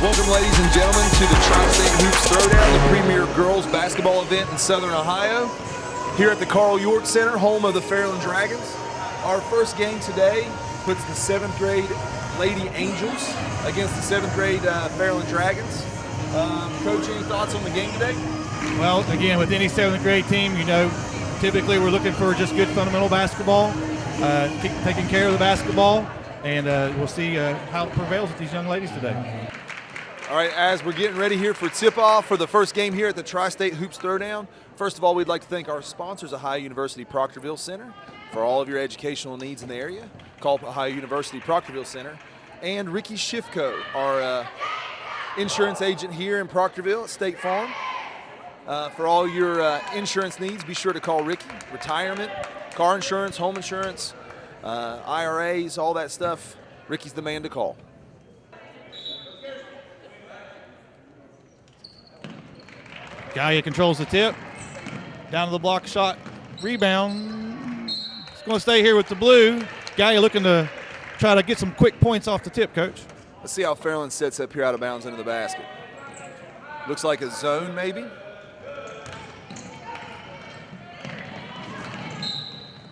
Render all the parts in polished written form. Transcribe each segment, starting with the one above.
Welcome, ladies and gentlemen, to the Tri-State Hoops Throwdown, the premier girls basketball event in Southern Ohio, here at the Carl York Center, home of the Fairland Dragons. Our first game today puts the 7th grade Lady Angels against the 7th grade Fairland Dragons. Coach, any thoughts on the game today? Well, again, with any 7th grade team, you know, typically we're looking for just good fundamental basketball, taking care of the basketball, and we'll see how it prevails with these young ladies today. All right, as we're getting ready here for tip-off for the first game here at the Tri-State Hoops Throwdown, first of all, we'd like to thank our sponsors, Ohio University Proctorville Center, for all of your educational needs in the area. Call Ohio University Proctorville Center. And Ricky Schiffco, our insurance agent here in Proctorville at State Farm. For all your insurance needs, be sure to call Ricky. Retirement, car insurance, home insurance, IRAs, all that stuff, Ricky's the man to call. Gallia controls the tip. Down to the block shot. Rebound. It's going to stay here with the blue. Gallia looking to try to get some quick points off the tip, Coach. Let's see how Fairland sets up here out of bounds into the basket. Looks like a zone, maybe.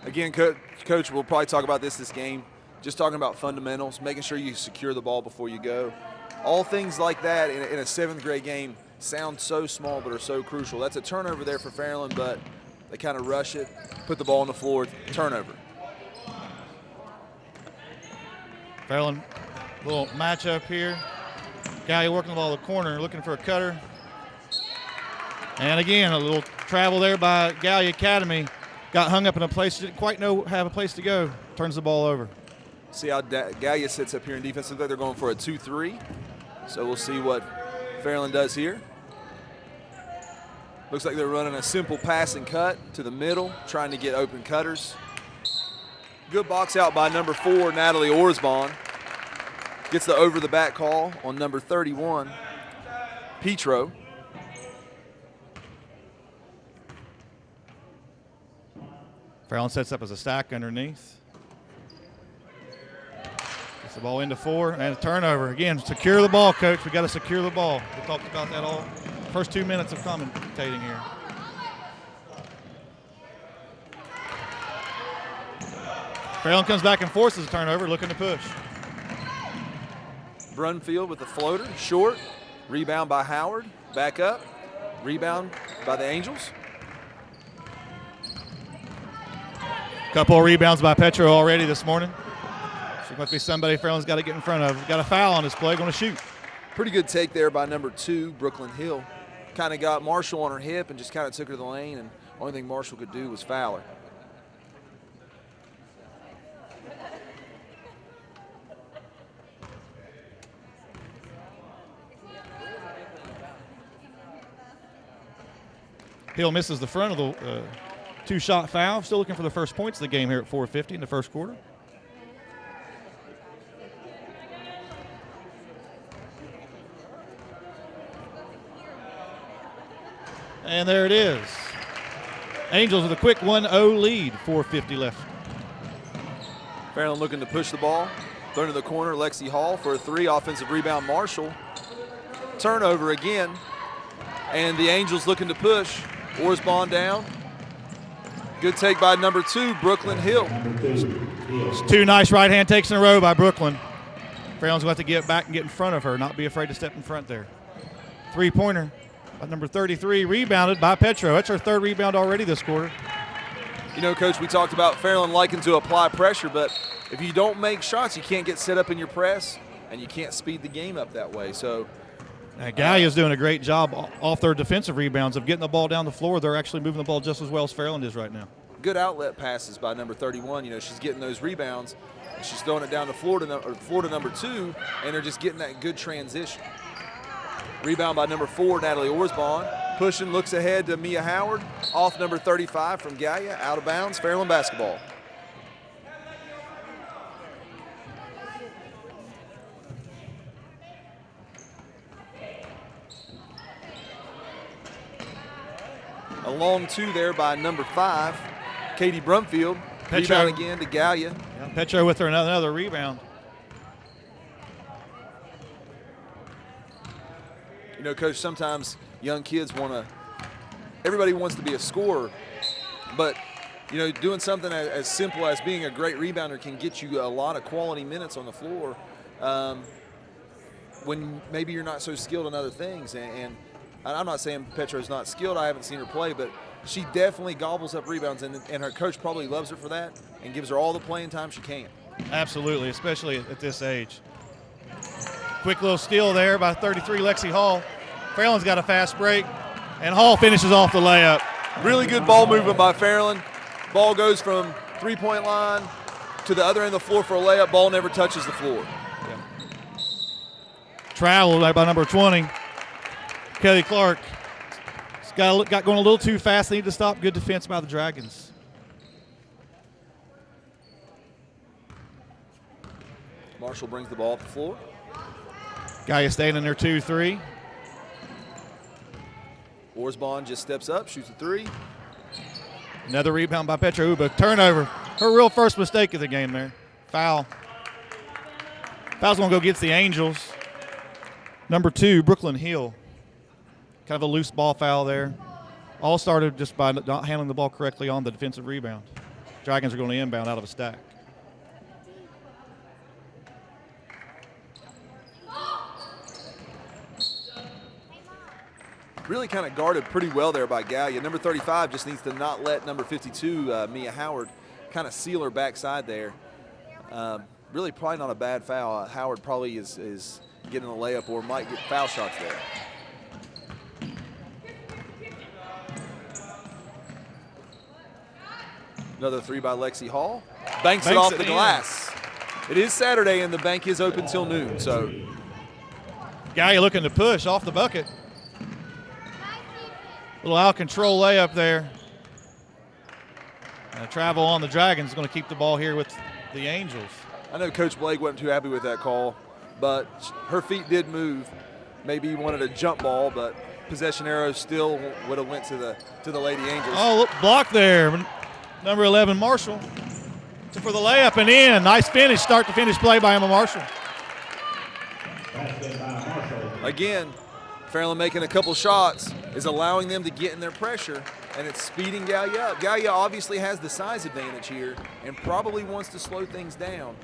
Again, Coach, we'll probably talk about this game. Just talking about fundamentals, making sure you secure the ball before you go. All things like that in a 7th grade game sound so small but are so crucial. That's a turnover there for Fairland, but they kind of rush it, put the ball on the floor, turnover. Fairland, little matchup here. Gallia working the ball in the corner, looking for a cutter. And again, a little travel there by Gallia Academy. Got hung up in a place, didn't quite have a place to go. Turns the ball over. See how Gallia sits up here in defense. Looks like they're going for a 2-3. So we'll see what Fairland does here. Looks like they're running a simple pass and cut to the middle, trying to get open cutters. Good box out by number 4, Natalie Orsbon. Gets the over the back call on number 31, Petro. Fairland sets up as a stack underneath. Gets the ball into 4 and a turnover. Again, secure the ball, Coach. We got to secure the ball. We talked about that all first 2 minutes of commentating here. Fairland comes back and forces a turnover, looking to push. Brunfield with the floater, short. Rebound by Howard, back up. Rebound by the Angels. Couple of rebounds by Petro already this morning. She must be somebody Fairland's got to get in front of. Got a foul on this play, going to shoot. Pretty good take there by number 2, Brooklyn Hill. Kind of got Marshall on her hip and just kind of took her to the lane, and the only thing Marshall could do was foul her. Hill misses the front of the 2-shot foul. Still looking for the first points of the game here at 4:50 in the first quarter. And there it is. Angels with a quick 1-0 lead, 4:50 left. Fairland looking to push the ball. Throw to the corner, Lexi Hall for a 3. Offensive rebound, Marshall. Turnover again. And the Angels looking to push. Orsbon down. Good take by number 2, Brooklyn Hill. It's 2 nice right-hand takes in a row by Brooklyn. Fairland's going to have to get back and get in front of her, not be afraid to step in front there. 3-pointer by number 33, rebounded by Petro. That's her 3rd rebound already this quarter. You know, Coach, we talked about Fairland liking to apply pressure, but if you don't make shots, you can't get set up in your press, and you can't speed the game up that way. So Gallia's doing a great job off their defensive rebounds of getting the ball down the floor. They're actually moving the ball just as well as Fairland is right now. Good outlet passes by number 31. You know, she's getting those rebounds, and she's throwing it down the floor to number 2, and they're just getting that good transition. Rebound by number 4, Natalie Orsbon. Pushing, looks ahead to Mia Howard. Off number 35 from Gallia, out of bounds, Fairland basketball. A long 2 there by number 5, Katie Brumfield. Rebound again to Gallia. Yeah, Petro with her another rebound. You know, Coach, sometimes young kids everybody wants to be a scorer, but, you know, doing something as simple as being a great rebounder can get you a lot of quality minutes on the floor when maybe you're not so skilled in other things. And I'm not saying Petro's not skilled. I haven't seen her play, but she definitely gobbles up rebounds, and her coach probably loves her for that and gives her all the playing time she can. Absolutely, especially at this age. Quick little steal there by 33 Lexi Hall. Fairland's got a fast break, and Hall finishes off the layup. Really good ball movement by Fairland. Ball goes from three-point line to the other end of the floor for a layup. Ball never touches the floor. Yeah. Travel by number 20, Kelly Clark. Got going a little too fast. They need to stop. Good defense by the Dragons. Marshall brings the ball up the floor. Gallia staying in there 2-3. Orsbon just steps up, shoots a three. Another rebound by Petra Uba. Turnover. Her real first mistake of the game there. Foul. Foul's going to go against the Angels. Number 2, Brooklyn Hill. Kind of a loose ball foul there. All started just by not handling the ball correctly on the defensive rebound. Dragons are going to inbound out of a stack. Really kind of guarded pretty well there by Gallia. Number 35 just needs to not let number 52, Mia Howard, kind of seal her backside there. Really probably not a bad foul. Howard probably is getting a layup or might get foul shots there. Another three by Lexi Hall. Banks it off the glass. It is Saturday and the bank is open till noon, so. Gallia looking to push off the bucket. Little out control layup there. Travel on the Dragons is going to keep the ball here with the Angels. I know Coach Blake wasn't too happy with that call, but her feet did move. Maybe he wanted a jump ball, but possession arrow still would have went to the Lady Angels. Oh, look, block there. Number 11, Marshall. For the layup and in. Nice finish, start to finish play by Emma Marshall. Again, Fairland making a couple shots is allowing them to get in their pressure, and it's speeding Gallia up. Gallia obviously has the size advantage here and probably wants to slow things down.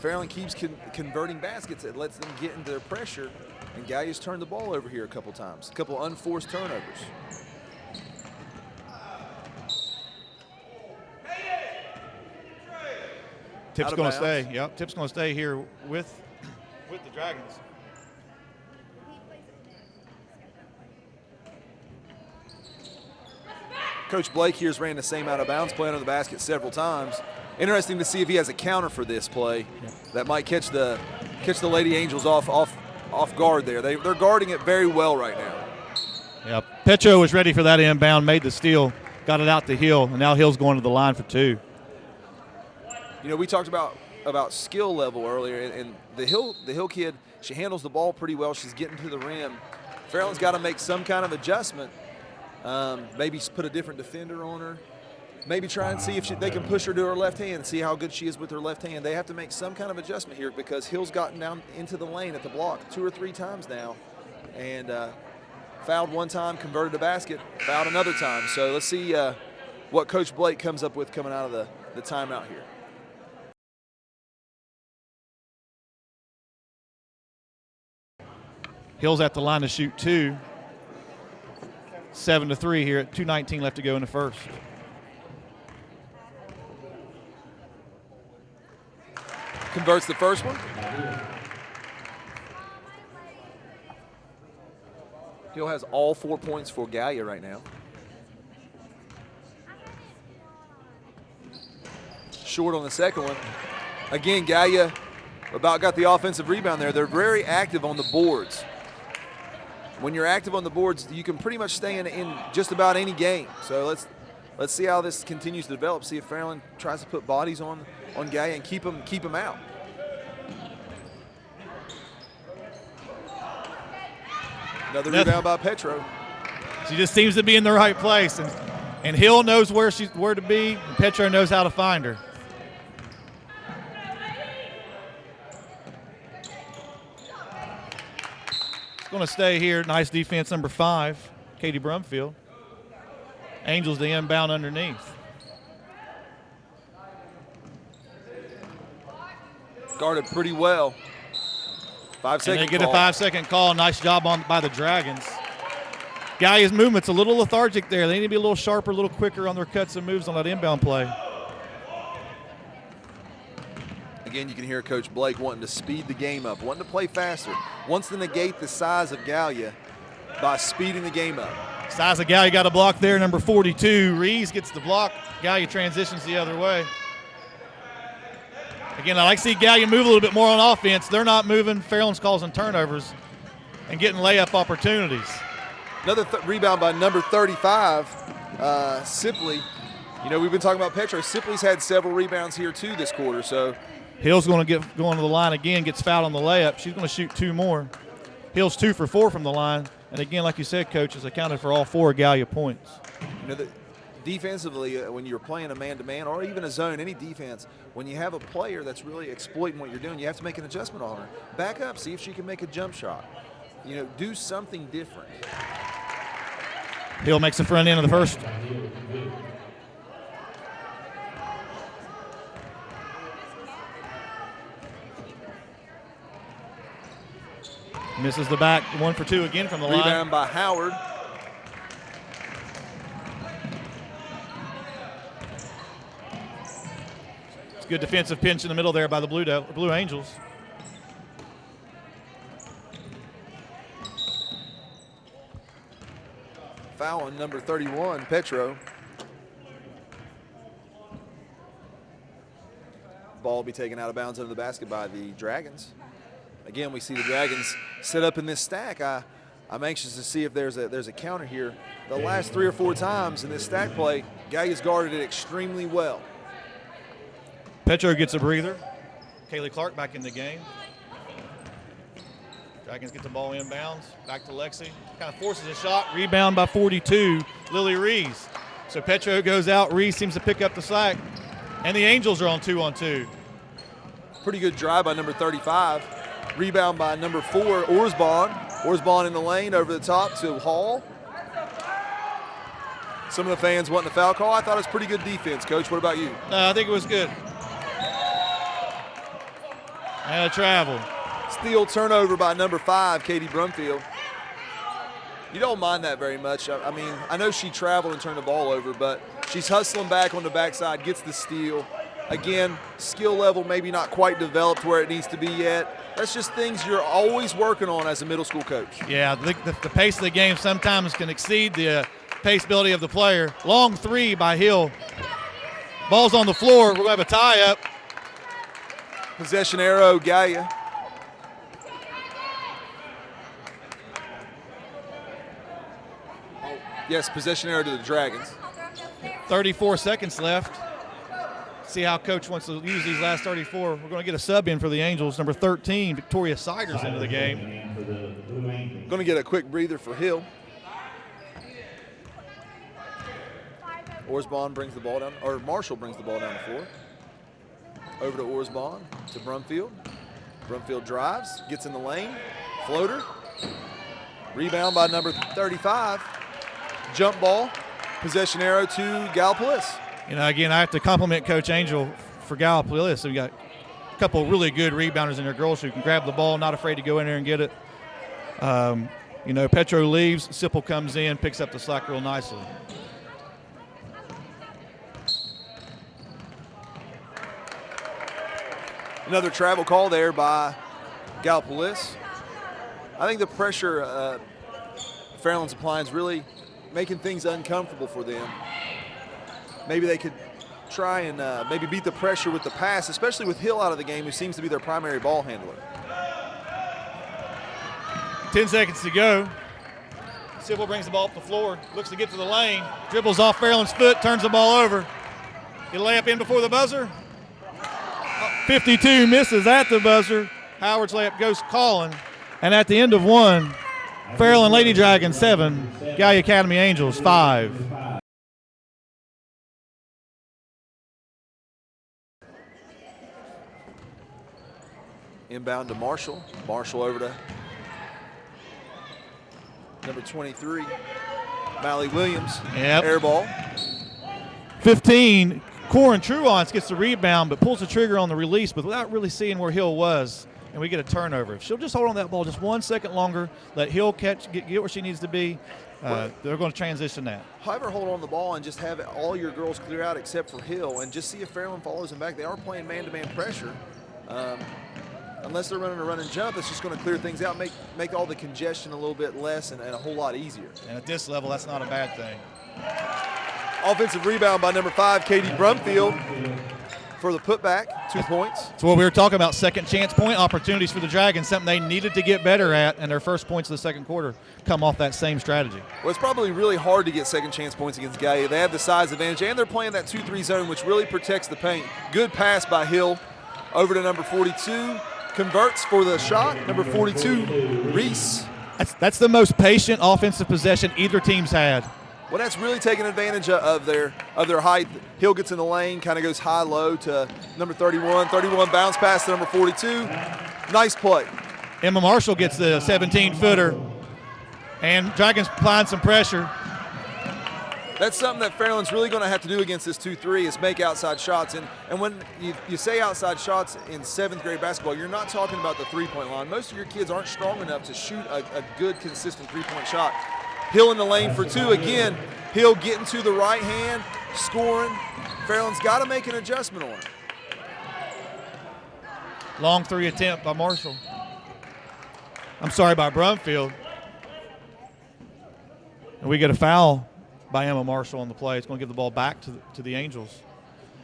Fairland keeps converting baskets. It lets them get into their pressure, and Gallia's turned the ball over here a couple times, a couple unforced turnovers. Tip's going to stay. Yep, Tip's going to stay here with the Dragons. Coach Blake here's ran the same out of bounds play under the basket several times. Interesting to see if he has a counter for this play that might catch the Lady Angels off guard there. They're guarding it very well right now. Yeah, Petro was ready for that inbound, made the steal, got it out to Hill, and now Hill's going to the line for 2. You know, we talked about skill level earlier, and the Hill kid, she handles the ball pretty well. She's getting to the rim. Fairland's got to make some kind of adjustment. Maybe put a different defender on her. Maybe try and see if they can push her to her left hand and see how good she is with her left hand. They have to make some kind of adjustment here because Hill's gotten down into the lane at the block 2 or 3 times now. And fouled one time, converted a basket, fouled another time. So let's see what Coach Blake comes up with coming out of the timeout here. Hill's at the line to shoot 2. 7-3 here at 2:19 left to go in the first. Converts the first one. Hill has all 4 points for Gallia right now. Short on the second one. Again, Gallia about got the offensive rebound there. They're very active on the boards. When you're active on the boards, you can pretty much stay in just about any game. So let's see how this continues to develop. See if Fairland tries to put bodies on Gallia and keep them out. Another rebound by Petro. She just seems to be in the right place, and Hill knows where to be, and Petro knows how to find her. going to stay here. Nice defense, number 5, Katie Brumfield. Angels the inbound underneath. Guarded pretty well. 5-second And they get call. a 5-second call. Nice job by the Dragons. Gallia's movement's a little lethargic there. They need to be a little sharper, a little quicker on their cuts and moves on that inbound play. Again, you can hear Coach Blake wanting to speed the game up, wanting to play faster, wants to negate the size of Gallia by speeding the game up. Size of Gallia got a block there, number 42. Rees gets the block. Gallia transitions the other way. Again, I like to see Gallia move a little bit more on offense. They're not moving. Fairland's causing turnovers and getting layup opportunities. Another rebound by number 35, Sipley. You know, we've been talking about Petro. Sipley's had several rebounds here, too, this quarter. So Hill's going to get going to the line again, gets fouled on the layup. She's going to shoot 2 more. Hill's 2 for 4 from the line. And, again, like you said, Coach, has accounted for all 4 Gallia points. You know, defensively, when you're playing a man-to-man or even a zone, any defense, when you have a player that's really exploiting what you're doing, you have to make an adjustment on her. Back up, see if she can make a jump shot. You know, do something different. Hill makes the front end of the first. Misses the back, 1 for 2 again from the line. Rebound by Howard. It's a good defensive pinch in the middle there by the Blue Angels. Foul on number 31, Petro. Ball will be taken out of bounds under the basket by the Dragons. Again, we see the Dragons set up in this stack. I'm anxious to see if there's a counter here. The last 3 or 4 times in this stack play, Gallia's guarded it extremely well. Petro gets a breather. Kaylee Clark back in the game. Dragons get the ball inbounds. Back to Lexi. Kind of forces a shot. Rebound by 42, Lily Rees. So Petro goes out. Rees seems to pick up the slack. And the Angels are on 2-on-2. Pretty good drive by number 35. Rebound by number 4, Orsbon. Orsbon in the lane over the top to Hall. Some of the fans wanting a foul call. I thought it was pretty good defense, Coach. What about you? No, I think it was good. And a travel. Steal turnover by number 5, Katie Brumfield. You don't mind that very much. I mean, I know she traveled and turned the ball over, but she's hustling back on the backside, gets the steal. Again, skill level maybe not quite developed where it needs to be yet. That's just things you're always working on as a middle school coach. Yeah, the pace of the game sometimes can exceed the pace ability of the player. Long 3 by Hill. Ball's on the floor. We're going to have a tie-up. Possession arrow, Gallia. Yes, possession arrow to the Dragons. 34 seconds left. See how Coach wants to use these last 34. We're going to get a sub in for the Angels. Number 13, Victoria Siders into the game. Going to get a quick breather for Hill. Orsbon brings the ball down, or Marshall brings the ball down the floor. Over to Orsbon, to Brumfield. Brumfield drives, gets in the lane, floater. Rebound by number 35. Jump ball, possession arrow to Gallipolis. You know, again, I have to compliment Coach Angel for Gallipolis. So we got a couple of really good rebounders in there, girls who can grab the ball, not afraid to go in there and get it. You know, Petro leaves, Sipple comes in, picks up the slack real nicely. Another travel call there by Gallipolis. I think the pressure Fairland's applying is really making things uncomfortable for them. Maybe they could try and maybe beat the pressure with the pass, especially with Hill out of the game, who seems to be their primary ball handler. 10 seconds to go. Sipple brings the ball up the floor, looks to get to the lane, dribbles off Fairland's foot, turns the ball over. Get a layup in before the buzzer. 52 misses at the buzzer. Howard's layup goes calling. And at the end of 1, Fairland Lady Dragons 7, Gallia Academy Angels 5. Inbound to Marshall. Marshall over to Number 23, Mally Williams, Yep. air ball. 15, Corin Truance gets the rebound but pulls the trigger on the release, but without really seeing where Hill was, and we get a turnover. If she'll just hold on that ball just 1 second longer, let Hill get where she needs to be, they're going to transition that. However, hold on the ball and just have all your girls clear out except for Hill, and just see if Fairland follows them back. They are playing man-to-man pressure. Unless they're running a run and jump, it's just going to clear things out, make all the congestion a little bit less and a whole lot easier. And at this level, that's not a bad thing. Offensive rebound by number 5, Katie Brumfield, for the putback, 2 points. That's what we were talking about, second chance point opportunities for the Dragons, something they needed to get better at, and their first points of the second quarter come off that same strategy. Well, it's probably really hard to get second chance points against Gallia. They have the size advantage, and they're playing that 2-3 zone, which really protects the paint. Good pass by Hill over to number 42. Converts for the shot, number 42, Reese. That's the most patient offensive possession either team's had. Well, that's really taking advantage of their height. Hill gets in the lane, kind of goes high-low to number 31. 31 bounce pass to number 42. Nice play. Emma Marshall gets the 17-footer, and Dragons applying some pressure. That's something that Fairland's really going to have to do against this 2-3 is make outside shots. And when you say outside shots in 7th grade basketball, you're not talking about the three-point line. Most of your kids aren't strong enough to shoot a good, consistent three-point shot. Hill in the lane for 2 again. Hill getting to the right hand, scoring. Fairland's got to make an adjustment on it. Long 3 attempt by Marshall. I'm sorry, by Brumfield. And we get a foul by Emma Marshall on the play. It's going to give the ball back to the Angels.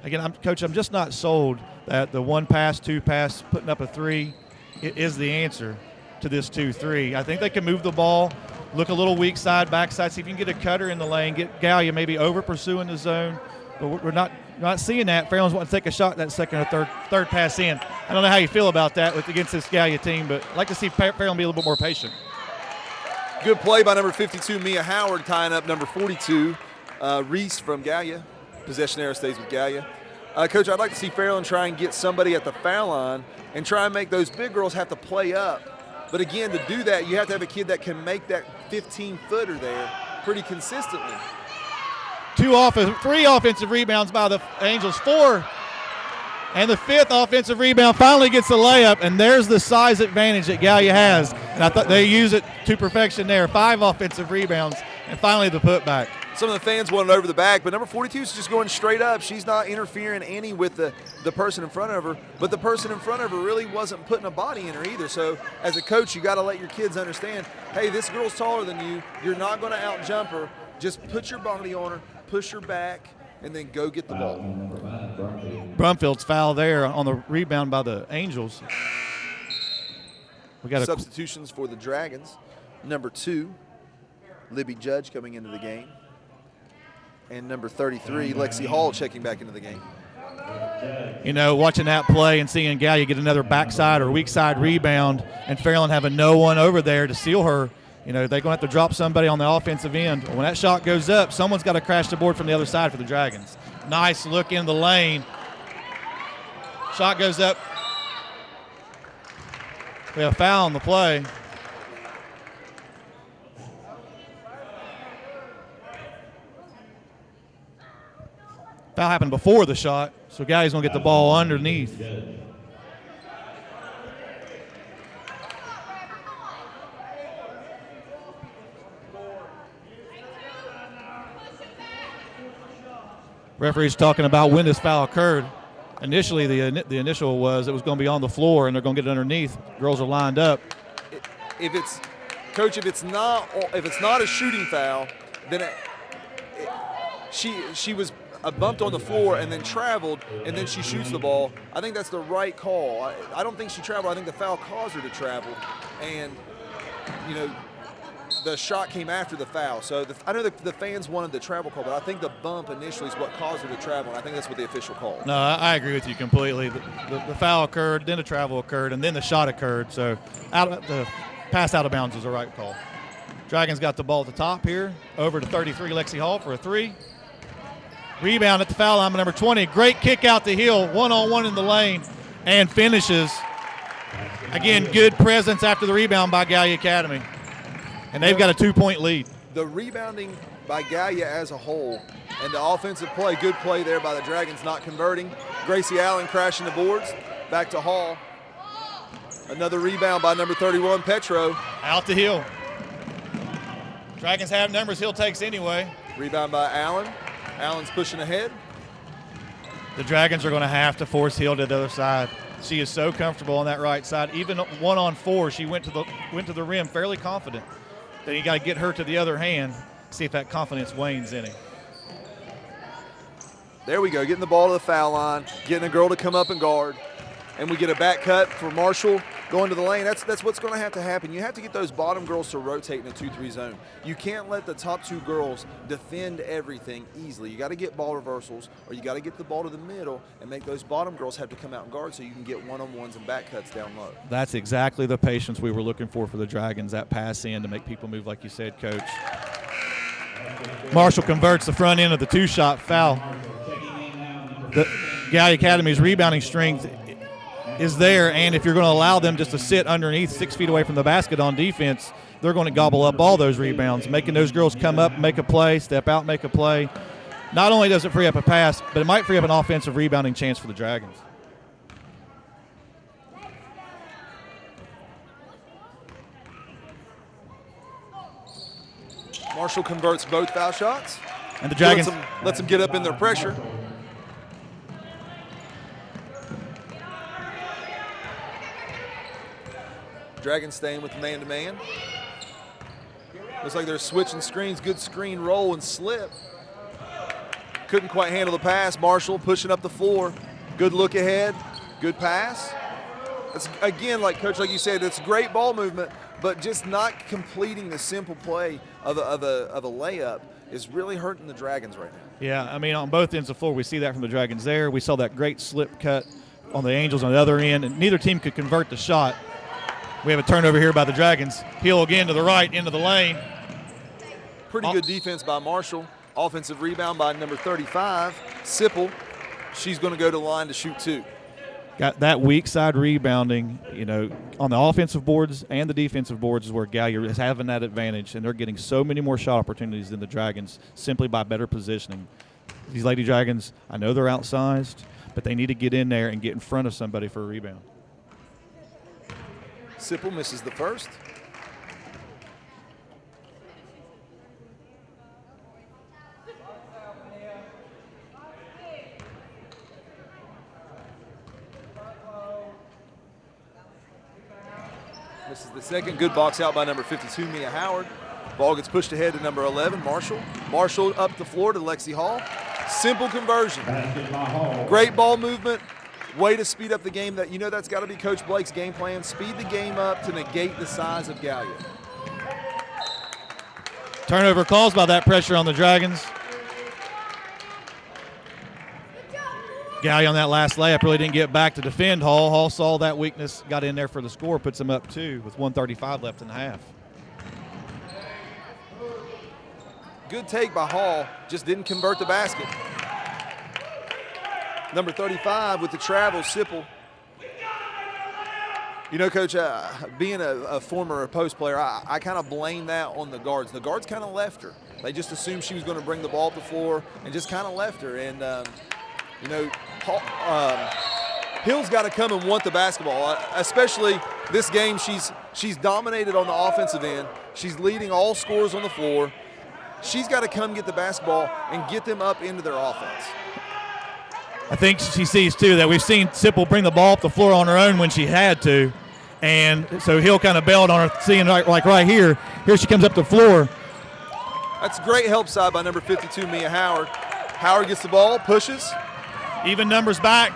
Again, Coach, I'm just not sold that the 1 pass, 2 pass, putting up a 3 is the answer to this 2-3. I think they can move the ball, look a little weak side, backside, see if you can get a cutter in the lane, get Gallia maybe over pursuing the zone. But we're not seeing that. Fairland's wanting to take a shot that second or third pass in. I don't know how you feel about that against this Gallia team, but I'd like to see Fairland be a little bit more patient. Good play by number 52, Mia Howard, tying up number 42, Reese from Gallia. Possession arrow stays with Gallia. Coach, I'd like to see Fairland try and get somebody at the foul line and try and make those big girls have to play up. But again, to do that, you have to have a kid that can make that 15-footer there pretty consistently. 3 offensive rebounds by the Angels, 4. And the 5th offensive rebound finally gets the layup, and there's the size advantage that Gallia has. And I thought they use it to perfection there. 5 offensive rebounds, and finally the putback. Some of the fans wanted over the back, but number 42 is just going straight up. She's not interfering any with the person in front of her, but the person in front of her really wasn't putting a body in her either. So as a coach, you got to let your kids understand, hey, this girl's taller than you. You're not going to out-jump her. Just put your body on her, push her back, and then go get the ball. Brumfield's foul there on the rebound by the Angels. We got substitutions for the Dragons. Number 2, Libby Judge coming into the game. And number 33, Lexi Hall checking back into the game. You know, watching that play and seeing Gallia get another backside or weak side rebound and Fairland having no one over there to seal her, you know, they're going to have to drop somebody on the offensive end. When that shot goes up, someone's got to crash the board from the other side for the Dragons. Nice look in the lane. Shot goes up. We have a foul on the play. Foul happened before the shot, so Gallia's going to get the ball underneath. Referee's talking about when this foul occurred. Initially, the initial was it was going to be on the floor and they're going to get it underneath. Girls are lined up. If it's, Coach, if it's not a shooting foul, then she was bumped on the floor and then traveled and then she shoots the ball. I think that's the right call. I don't think she traveled. I think the foul caused her to travel, and you know, the shot came after the foul. So I know the fans wanted the travel call, but I think the bump initially is what caused her to travel, and I think that's what the official called. No, I agree with you completely. The foul occurred, then the travel occurred, and then the shot occurred. So the pass out of bounds was the right call. Dragons got the ball at the top here. Over to 33, Lexi Hall for a 3. Rebound at the foul line by number 20. Great kick out the hill, one-on-one in the lane, and finishes. Again, good presence after the rebound by Gallia Academy. And they've got a 2-point lead. The rebounding by Gallia as a whole and the offensive play, good play there by the Dragons not converting. Gracie Allen crashing the boards. Back to Hall. Another rebound by number 31, Petro. Out to Hill. Dragons have numbers, Hill takes anyway. Rebound by Allen. Allen's pushing ahead. The Dragons are going to have to force Hill to the other side. She is so comfortable on that right side. Even 1-on-4, she went to the rim fairly confident. Then you got to get her to the other hand, see if that confidence wanes any. There we go, getting the ball to the foul line, getting a girl to come up and guard. And we get a back cut for Marshall going to the lane. That's what's going to happen. You have to get those bottom girls to rotate in a 2-3 zone. You can't let the top two girls defend everything easily. You got to get ball reversals, or you got to get the ball to the middle and make those bottom girls have to come out and guard so you can get one-on-ones and back cuts down low. That's exactly the patience we were looking for the Dragons, that pass in to make people move like you said, Coach. Marshall converts the front end of the 2-shot foul. The Gallia Academy's rebounding strength is there, and if you're going to allow them just to sit underneath 6 feet away from the basket on defense, they're going to gobble up all those rebounds, making those girls come up, make a play, step out, make a play. Not only does it free up a pass, but it might free up an offensive rebounding chance for the Dragons. Marshall converts both foul shots. And the Dragons lets them get up in their pressure. Dragons staying with the man-to-man. Looks like they're switching screens. Good screen roll and slip. Couldn't quite handle the pass. Marshall pushing up the floor. Good look ahead. Good pass. That's, again, like you said, it's great ball movement, but just not completing the simple play of a layup is really hurting the Dragons right now. Yeah, I mean, on both ends of the floor, we see that from the Dragons there. We saw that great slip cut on the Angels on the other end, and neither team could convert the shot. We have a turnover here by the Dragons. Hill again to the right, into the lane. Pretty good defense by Marshall. Offensive rebound by number 35, Sipple. She's going to go to the line to shoot 2. Got that weak side rebounding, on the offensive boards and the defensive boards is where Gallia is having that advantage, and they're getting so many more shot opportunities than the Dragons simply by better positioning. These Lady Dragons, I know they're outsized, but they need to get in there and get in front of somebody for a rebound. Sipple misses the first. Misses the second. Good box out by number 52, Mia Howard. Ball gets pushed ahead to number 11, Marshall. Marshall up the floor to Lexi Hall. Simple conversion. Great ball movement. Way to speed up the game. That's got to be Coach Blake's game plan. Speed the game up to negate the size of Gallia. Turnover calls by that pressure on the Dragons. Gallia on that last layup really didn't get back to defend Hall. Hall saw that weakness, got in there for the score, puts him up 2 with 1:35 left in the half. Good take by Hall, just didn't convert the basket. Number 35 with the travel, Sipple. Coach, being a former post player, I kind of blame that on the guards. The guards kind of left her. They just assumed she was going to bring the ball up the floor and just kind of left her. And, Hill's got to come and want the basketball, especially this game. She's dominated on the offensive end. She's leading all scorers on the floor. She's got to come get the basketball and get them up into their offense. I think she sees, too, that we've seen Sipple bring the ball up the floor on her own when she had to. And so Hill kind of bailed on her, seeing like right here. Here she comes up the floor. That's great help side by number 52, Mia Howard. Howard gets the ball, pushes. Even numbers back.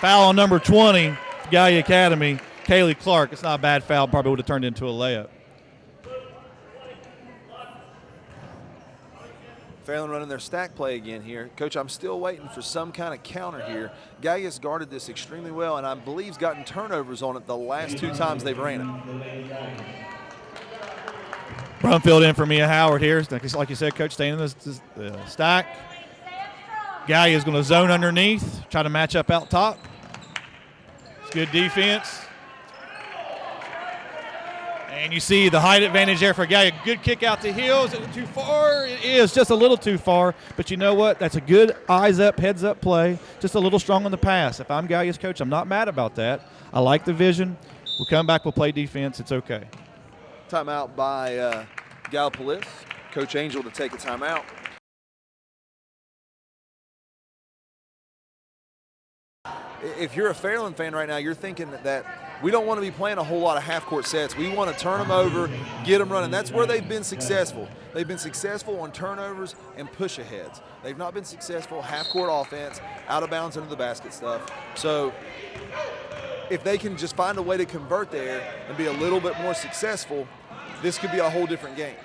Foul on number 20, Gallia Academy, Kaylee Clark. It's not a bad foul. Probably would have turned into a layup. Fairland running their stack play again here. Coach, I'm still waiting for some kind of counter here. Gallia's guarded this extremely well, and I believe he's gotten turnovers on it the last 2 times they've ran it. Brumfield in for Mia Howard here. Like you said, Coach, staying in the stack. Gallia's going to zone underneath, try to match up out top. It's good defense. And you see the height advantage there for Gallia. Good kick out to Hill. Is it too far? It is just a little too far. But you know what? That's a good eyes up, heads up play. Just a little strong on the pass. If I'm Gallia's coach, I'm not mad about that. I like the vision. We'll come back. We'll play defense. It's okay. Timeout by Gallipolis. Coach Angel to take a timeout. If you're a Fairland fan right now, you're thinking that we don't want to be playing a whole lot of half-court sets. We want to turn them over, get them running. That's where they've been successful. They've been successful on turnovers and push-aheads. They've not been successful half-court offense, out of bounds under the basket stuff. So if they can just find a way to convert there and be a little bit more successful, this could be a whole different game.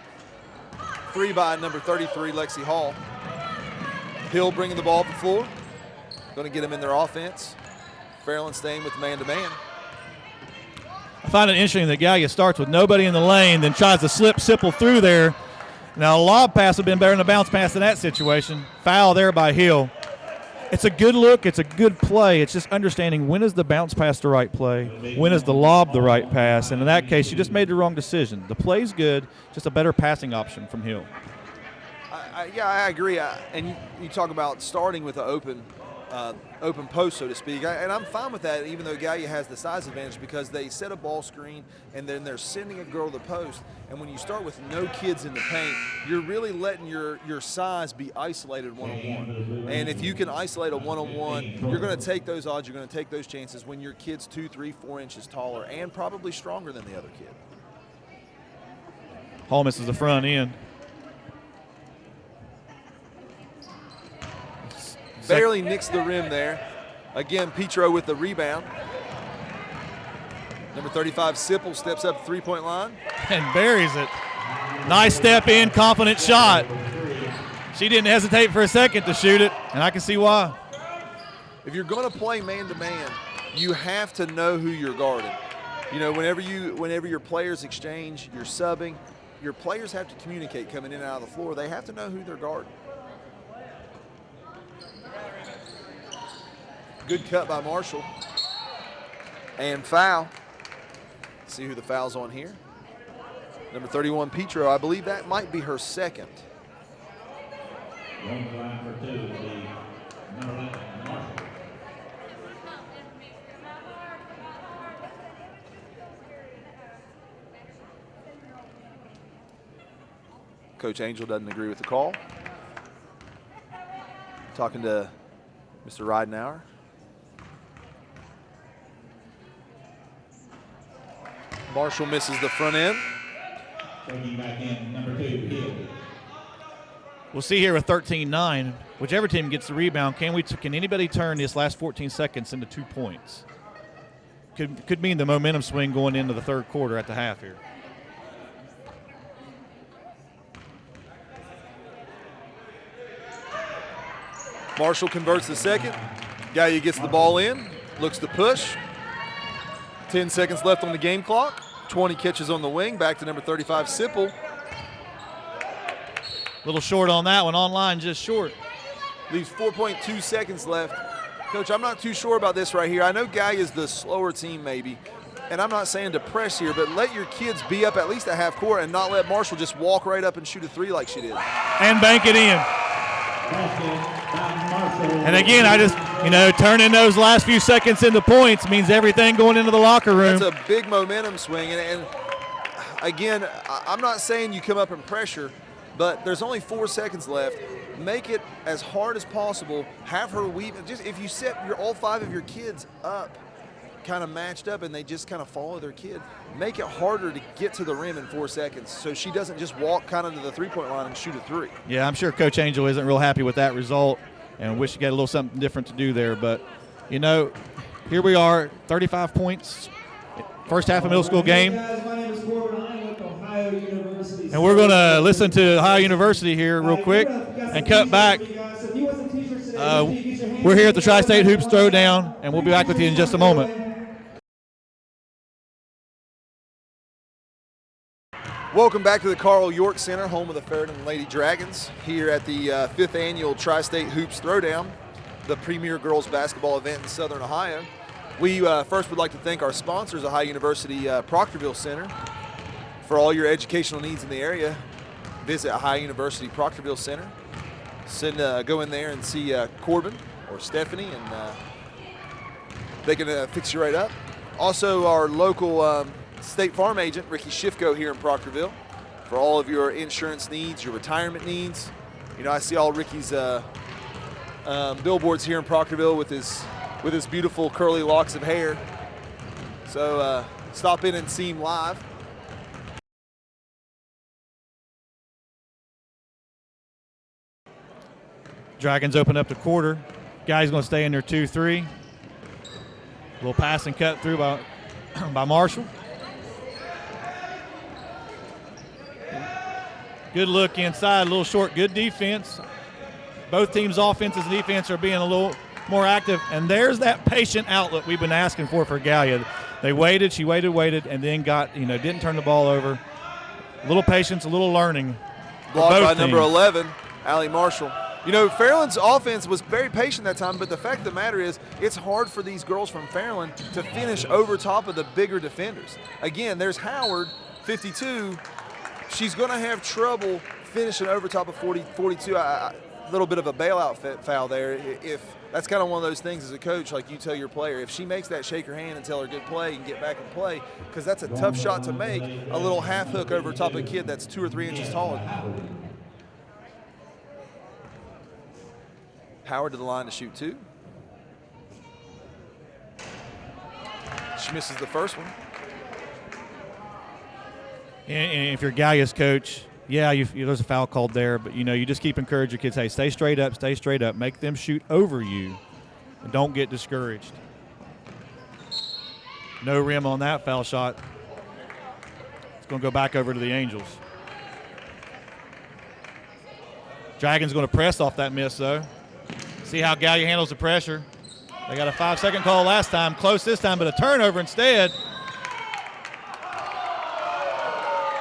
3 by number 33, Lexi Hall. Hill bringing the ball up the floor. Going to get them in their offense. Fairland staying with man-to-man. I find it interesting that Gallia starts with nobody in the lane, then tries to slip Sipple through there. Now, a lob pass would have been better than a bounce pass in that situation. Foul there by Hill. It's a good look. It's a good play. It's just understanding when is the bounce pass the right play, when is the lob the right pass. And in that case, you just made the wrong decision. The play's good, just a better passing option from Hill. Yeah, I agree. And you talk about starting with an open post, so to speak. And I'm fine with that, even though Gallia has the size advantage, because they set a ball screen and then they're sending a girl to the post. And when you start with no kids in the paint, you're really letting your size be isolated one-on-one. And if you can isolate a one-on-one, you're going to take those odds, you're going to take those chances when your kid's 2, 3, 4 inches taller and probably stronger than the other kid. Hall misses the front end. Barely nicks the rim there. Again, Petro with the rebound. Number 35, Sipple, steps up the three-point line. And buries it. Nice step in, confident shot. She didn't hesitate for a second to shoot it, and I can see why. If you're going to play man-to-man, you have to know who you're guarding. You know, whenever your players exchange, you're subbing, your players have to communicate coming in and out of the floor. They have to know who they're guarding. Good cut by Marshall. And foul. See who the foul's on here. Number 31, Petro. I believe that might be her second. Coach Angel doesn't agree with the call. Talking to Mr. Ridenauer. Marshall misses the front end. Back in, number 2, Hill. We'll see here with 13-9. Whichever team gets the rebound, can anybody turn this last 14 seconds into 2 points? Could mean the momentum swing going into the third quarter at the half here. Marshall converts the second. Gallia gets the ball in, looks to push. 10 seconds left on the game clock. 20 catches on the wing. Back to number 35, Sipple. A little short on that one. Online just short. Leaves 4.2 seconds left. Coach, I'm not too sure about this right here. I know Gallia's the slower team maybe, and I'm not saying to press here, but let your kids be up at least at half court and not let Marshall just walk right up and shoot a three like she did. And bank it in. And again, I just, turning those last few seconds into points means everything going into the locker room. That's a big momentum swing. And again, I'm not saying you come up and pressure, but there's only 4 seconds left. Make it as hard as possible. Have her weave. Just if you set all 5 of your kids up, kind of matched up, and they just kind of follow their kid, make it harder to get to the rim in 4 seconds so she doesn't just walk kind of to the three-point line and shoot a three. Yeah, I'm sure Coach Angel isn't real happy with that result and wish he got a little something different to do there. But, here we are, 35 points, first half of middle school game. And we're going to listen to Ohio University here real quick and cut back. We're here at the Tri-State Hoops Throwdown, and we'll be back with you in just a moment. Welcome back to the Carl York Center, home of the Fairland Lady Dragons, here at the 5th annual Tri-State Hoops Throwdown, the premier girls basketball event in Southern Ohio. We first would like to thank our sponsors, Ohio University Proctorville Center, For all your educational needs in the area, visit Ohio University Proctorville Center. Go in there and see Corbin or Stephanie, and they can fix you right up. Also, our local State Farm agent, Ricky Schiffko, here in Proctorville, for all of your insurance needs, your retirement needs. You know, I see all Ricky's billboards here in Proctorville with his beautiful curly locks of hair. So stop in and see him live. Dragons open up the quarter. Guy's going to stay in there 2-3. Little pass and cut through by Marshall. Good look inside, a little short, good defense. Both teams' offenses and defense are being a little more active, and there's that patient outlet we've been asking for Gallia. They waited, she waited, and then didn't turn the ball over. A little patience, a little learning. Blocked by number 11, Allie Marshall. You know, Fairland's offense was very patient that time, but the fact of the matter is it's hard for these girls from Fairland to finish over top of the bigger defenders. Again, there's Howard, 52. She's going to have trouble finishing over top of 42. A little bit of a bailout foul there. If that's kind of one of those things as a coach, like you tell your player, if she makes that, shake her hand and tell her good play and get back and play, because that's a tough shot to make, a little half hook over top of a kid that's 2 or 3 inches taller. Howard to the line to shoot 2. She misses the first one. And if you're Gallia's coach, yeah, there's a foul called there, but you just keep encouraging your kids, hey, stay straight up, make them shoot over you, and don't get discouraged. No rim on that foul shot. It's going to go back over to the Angels. Dragons going to press off that miss, though. See how Gallia handles the pressure. They got a 5-second call last time, close this time, but a turnover instead.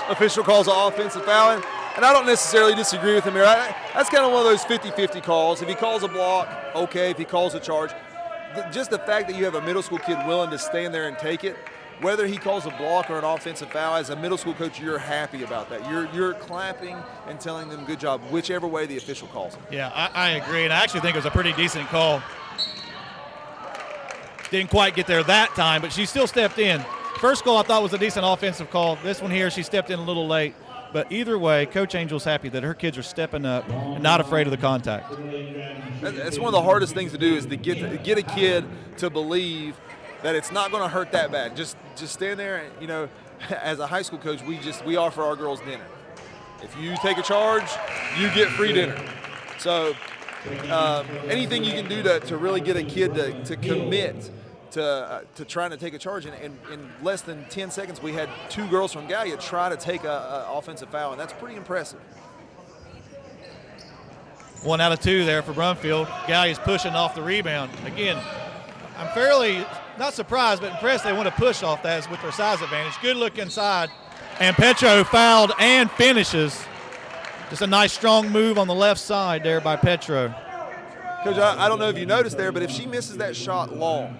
Official calls an offensive foul, and I don't necessarily disagree with him here. That's kind of one of those 50-50 calls. If he calls a block, okay. If he calls a charge, just the fact that you have a middle school kid willing to stand there and take it, whether he calls a block or an offensive foul, as a middle school coach, you're happy about that. You're clapping and telling them good job, whichever way the official calls it. Yeah, I agree, and I actually think it was a pretty decent call. Didn't quite get there that time, but she still stepped in. First call I thought was a decent offensive call. This one here, she stepped in a little late. But either way, Coach Angel's happy that her kids are stepping up and not afraid of the contact. That's one of the hardest things to do, is to get a kid to believe that it's not going to hurt that bad. Just stand there and, as a high school coach, we offer our girls dinner. If you take a charge, you get free dinner. So anything you can do to really get a kid to commit to trying to take a charge. And in less than 10 seconds, we had 2 girls from Gallia try to take an offensive foul, and that's pretty impressive. 1 out of 2 there for Brumfield. Gallia's pushing off the rebound. Again, I'm fairly not surprised, but impressed they want to push off that with their size advantage. Good look inside, and Petro fouled and finishes. Just a nice strong move on the left side there by Petro. Coach, I don't know if you noticed there, but if she misses that shot long,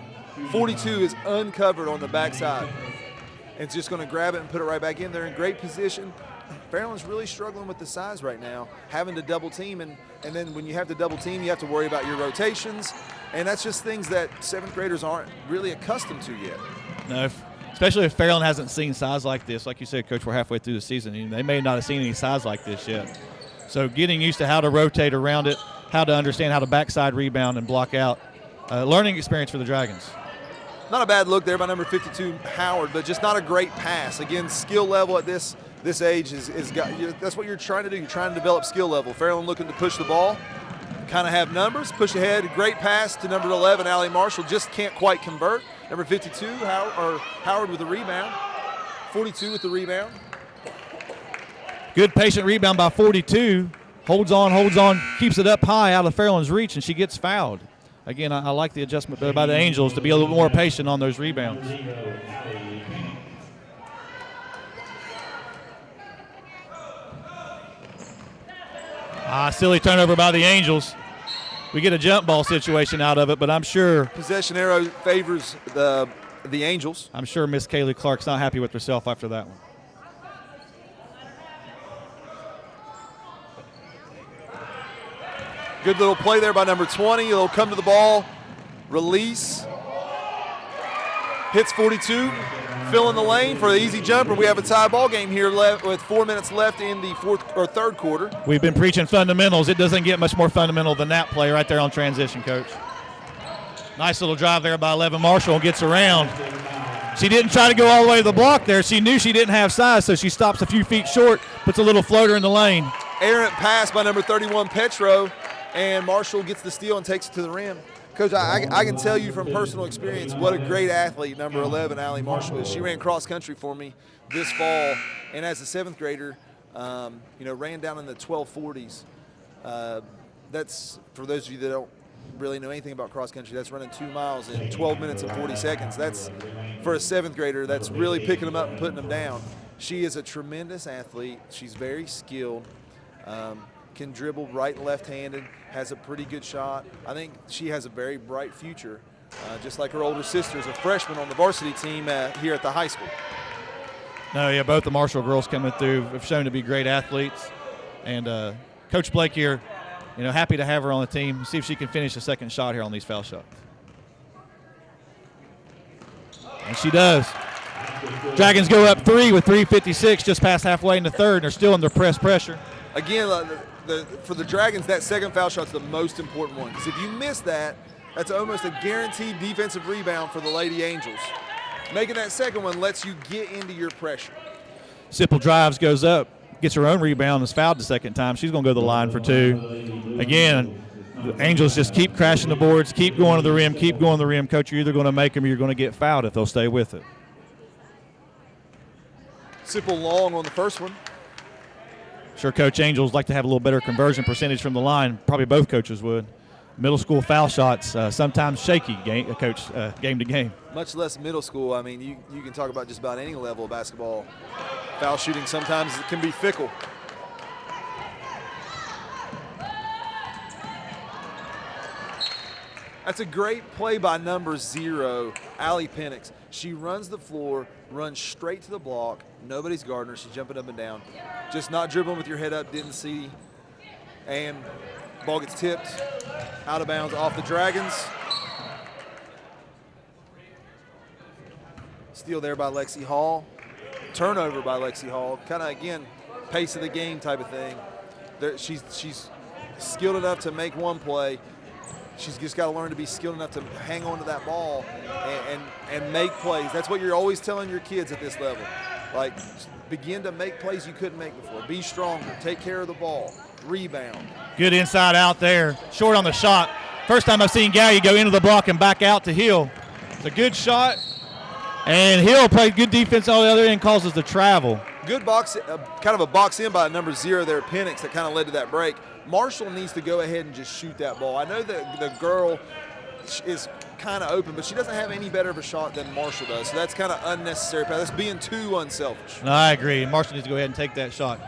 42 is uncovered on the backside. It's just going to grab it and put it right back in. They're in great position. Fairland's really struggling with the size right now, having to double team, and then when you have to double team, you have to worry about your rotations, and that's just things that 7th graders aren't really accustomed to yet. No, especially if Fairland hasn't seen size like this. Like you said, Coach, we're halfway through the season, and they may not have seen any size like this yet. So getting used to how to rotate around it, how to understand how to backside rebound and block out. Learning experience for the Dragons. Not a bad look there by number 52, Howard, but just not a great pass. Again, skill level at this age that's what you're trying to do. You're trying to develop skill level. Fairland looking to push the ball, kind of have numbers, push ahead. Great pass to number 11, Allie Marshall, just can't quite convert. Number 52, Howard with the rebound. 42 with the rebound. Good patient rebound by 42. Holds on, keeps it up high out of Fairland's reach, and she gets fouled. Again, I like the adjustment there by the Angels to be a little more patient on those rebounds. Silly turnover by the Angels. We get a jump ball situation out of it, but I'm sure possession arrow favors the Angels. I'm sure Miss Kaylee Clark's not happy with herself after that one. Good little play there by number 20. He'll come to the ball, release, hits 42, fill in the lane for the easy jumper. We have a tie ball game here with 4 minutes left in the third quarter. We've been preaching fundamentals. It doesn't get much more fundamental than that play right there on transition, Coach. Nice little drive there by 11 Marshall, gets around. She didn't try to go all the way to the block there. She knew she didn't have size, so she stops a few feet short, puts a little floater in the lane. Errant pass by number 31 Petro, and Marshall gets the steal and takes it to the rim. Coach, I can tell you from personal experience what a great athlete number 11, Allie Marshall, is. She ran cross country for me this fall, and as a 7th grader, ran down in the 1240s. That's, for those of you that don't really know anything about cross country, that's running 2 miles in 12 minutes and 40 seconds. That's, for a 7th grader, that's really picking them up and putting them down. She is a tremendous athlete. She's very skilled. Can dribble right and left-handed, has a pretty good shot. I think she has a very bright future, just like her older sister is a freshman on the varsity team here at the high school. No, yeah, both the Marshall girls coming through have shown to be great athletes. And Coach Blake here, happy to have her on the team, see if she can finish a second shot here on these foul shots. And she does. Dragons go up 3 with 3:56, just past halfway in the third, and they're still under press pressure. Again, for the Dragons, that second foul shot's the most important one, because if you miss that, that's almost a guaranteed defensive rebound for the Lady Angels. Making that second one lets you get into your pressure. Sipple drives, goes up, gets her own rebound, is fouled the second time. She's going to go to the line for 2. Again, the Angels just keep crashing the boards, keep going to the rim, keep going to the rim. Coach, you're either going to make them or you're going to get fouled if they'll stay with it. Sipple long on the first one. Sure, Coach, Angels like to have a little better conversion percentage from the line. Probably both coaches would. Middle school foul shots, sometimes shaky, game to game. Much less middle school. I mean, you can talk about just about any level of basketball. Foul shooting sometimes it can be fickle. That's a great play by number 0, Allie Penix. She runs the floor, runs straight to the block. Nobody's guarding her. She's jumping up and down. Just not dribbling with your head up, didn't see. And ball gets tipped out of bounds off the Dragons. Steal there by Lexi Hall. Turnover by Lexi Hall. Kind of, again, pace of the game type of thing. She's skilled enough to make one play. She's just got to learn to be skilled enough to hang on to that ball and make plays. That's what you're always telling your kids at this level. Like, begin to make plays you couldn't make before. Be stronger. Take care of the ball. Rebound. Good inside out there. Short on the shot. First time I've seen Gallia go into the block and back out to Hill. It's a good shot. And Hill played good defense on the other end, causes the travel. Good box, kind of a box in by number 0 there, Penix, that kind of led to that break. Marshall needs to go ahead and just shoot that ball. I know that the girl is kind of open, but she doesn't have any better of a shot than Marshall does. So that's kind of unnecessary. That's being too unselfish. No, I agree. Marshall needs to go ahead and take that shot.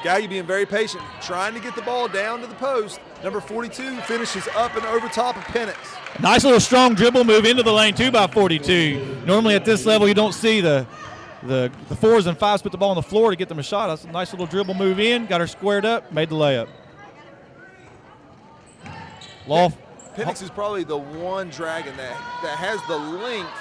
Gallia being very patient, trying to get the ball down to the post. Number 42 finishes up and over top of Penix. Nice little strong dribble move into the lane, too, by 42. Normally at this level, you don't see the 4s and 5s put the ball on the floor to get them a shot. That's a nice little dribble move in, got her squared up, made the layup. Penix is probably the one Dragon that has the length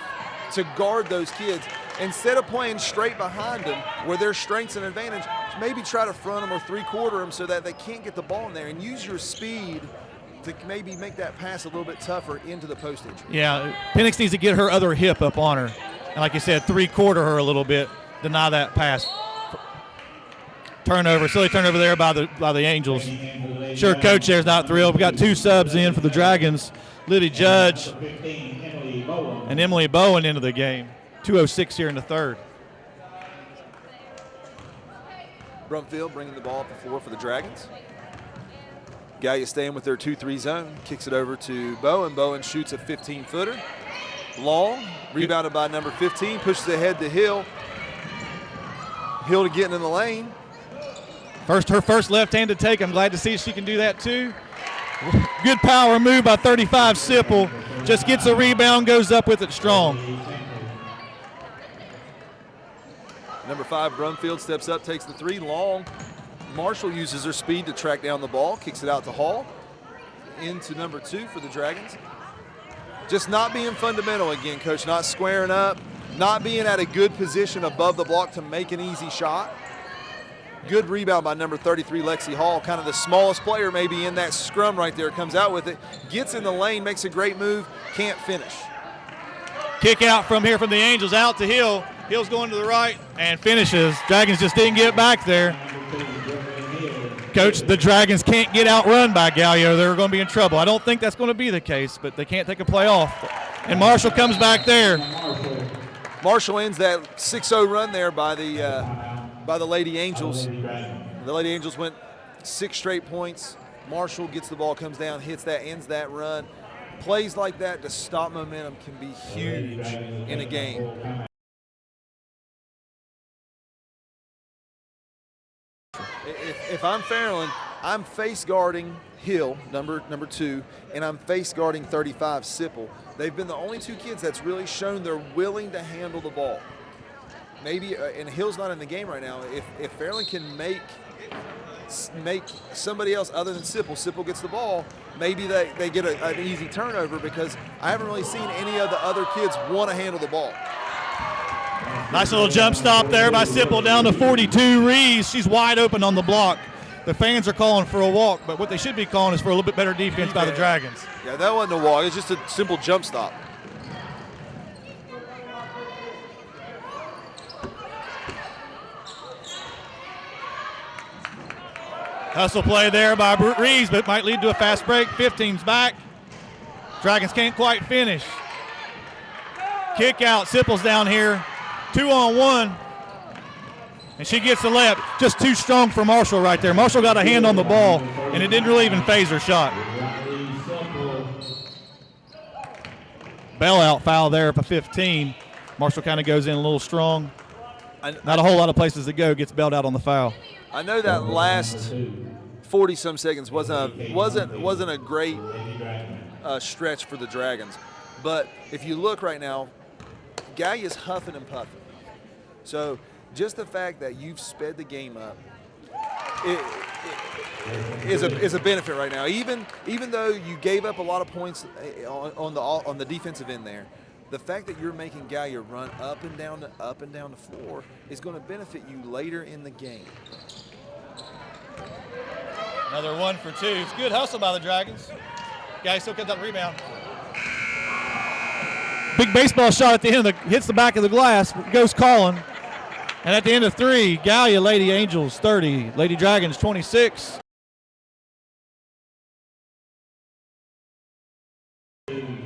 to guard those kids. Instead of playing straight behind them where their strength's an advantage, maybe try to front them or 3-quarter them so that they can't get the ball in there, and use your speed to maybe make that pass a little bit tougher into the post entry. Yeah, Penix needs to get her other hip up on her. And like you said, 3-quarter her a little bit, deny that pass. Turnover, silly turnover there by the Angels. Sure, Coach there's not thrilled. We got 2 subs in for the Dragons. Liddy Judge and Emily Bowen into the game. 2:06 here in the third. Brumfield bringing the ball up the floor for the Dragons. Gallia staying with their 2-3 zone. Kicks it over to Bowen. Bowen shoots a 15-footer. Long, rebounded by number 15. Pushes ahead to Hill. Hill to get in the lane. Her first left-handed take. I'm glad to see she can do that too. Good power move by 35 Sipple. Just gets a rebound, goes up with it strong. Number 5, Brumfield steps up, takes the 3, long. Marshall uses her speed to track down the ball, kicks it out to Hall. Into number 2 for the Dragons. Just not being fundamental again, Coach, not squaring up, not being at a good position above the block to make an easy shot. Good rebound by number 33, Lexi Hall, kind of the smallest player maybe in that scrum right there, comes out with it, gets in the lane, makes a great move, can't finish. Kick out from here from the Angels out to Hill. Hill's going to the right and finishes. Dragons just didn't get back there. Coach, the Dragons can't get outrun by Gallia. They're going to be in trouble. I don't think that's going to be the case, but they can't take a play off. And Marshall comes back there. Marshall ends that 6-0 run there by the Lady Angels. The Lady Angels went 6 straight points. Marshall gets the ball, comes down, hits that, ends that run. Plays like that to stop momentum can be huge in a game. If I'm Fairland, I'm face guarding Hill, number 2, and I'm face guarding 35 Sipple. They've been the only 2 kids that's really shown they're willing to handle the ball. Maybe, and Hill's not in the game right now. If Fairland can make somebody else other than Sipple gets the ball, maybe they get an easy turnover, because I haven't really seen any of the other kids want to handle the ball. Nice little jump stop there by Sipple down to 42. Rees, she's wide open on the block. The fans are calling for a walk, but what they should be calling is for a little bit better defense by the Dragons. Yeah, that wasn't a walk. It's just a simple jump stop. Hustle play there by Rees, but might lead to a fast break. 15's back. Dragons can't quite finish. Kick out. Sipple's down here. 2-on-1. And she gets the layup. Just too strong for Marshall right there. Marshall got a hand on the ball, and it didn't really even phase her shot. Bailout foul there for 15. Marshall kind of goes in a little strong. Not a whole lot of places to go. Gets bailed out on the foul. I know that last 40-some seconds wasn't a great stretch for the Dragons, but if you look right now, Gallia's huffing and puffing. So just the fact that you've sped the game up is a benefit right now. Even though you gave up a lot of points on the defensive end there, the fact that you're making Gallia run up and down the floor is going to benefit you later in the game. Another 1 for 2. It's good hustle by the Dragons. Gallia still comes up rebound. Big baseball shot at the end hits the back of the glass, goes calling. And at the end of 3, Gallia Lady Angels 30, Lady Dragons 26. And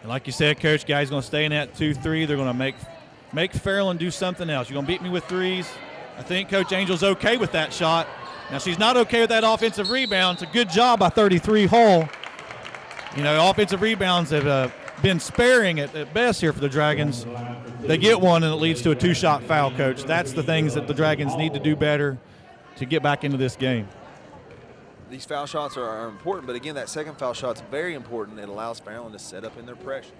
like you said, Coach, Gallie's going to stay in that 2-3. They're going to make Fairland do something else. You're going to beat me with 3s. I think Coach Angel's okay with that shot. Now, she's not okay with that offensive rebound. It's a good job by 33 Hall. You know, offensive rebounds have been sparing at best here for the Dragons. They get one, and it leads to a 2-shot foul, Coach. That's the things that the Dragons need to do better to get back into this game. These foul shots are important, but again, that second foul shot's very important. It allows Fairland to set up in their pressure.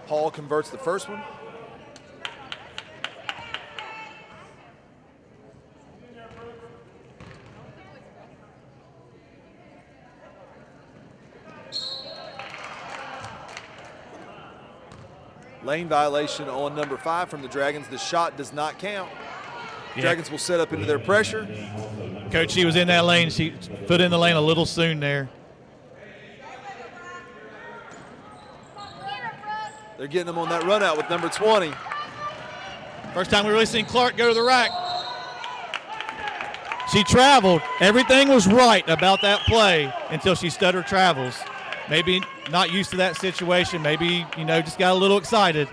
Hall converts the first one. Lane violation on number 5 from the Dragons. The shot does not count. Yeah. Dragons will set up into their pressure. Coach, she was in that lane. She put in the lane a little soon there. They're getting them on that run out with number 20. First time we really seen Clark go to the rack. She traveled. Everything was right about that play until she stutter travels. Maybe not used to that situation. Maybe, you know, just got a little excited.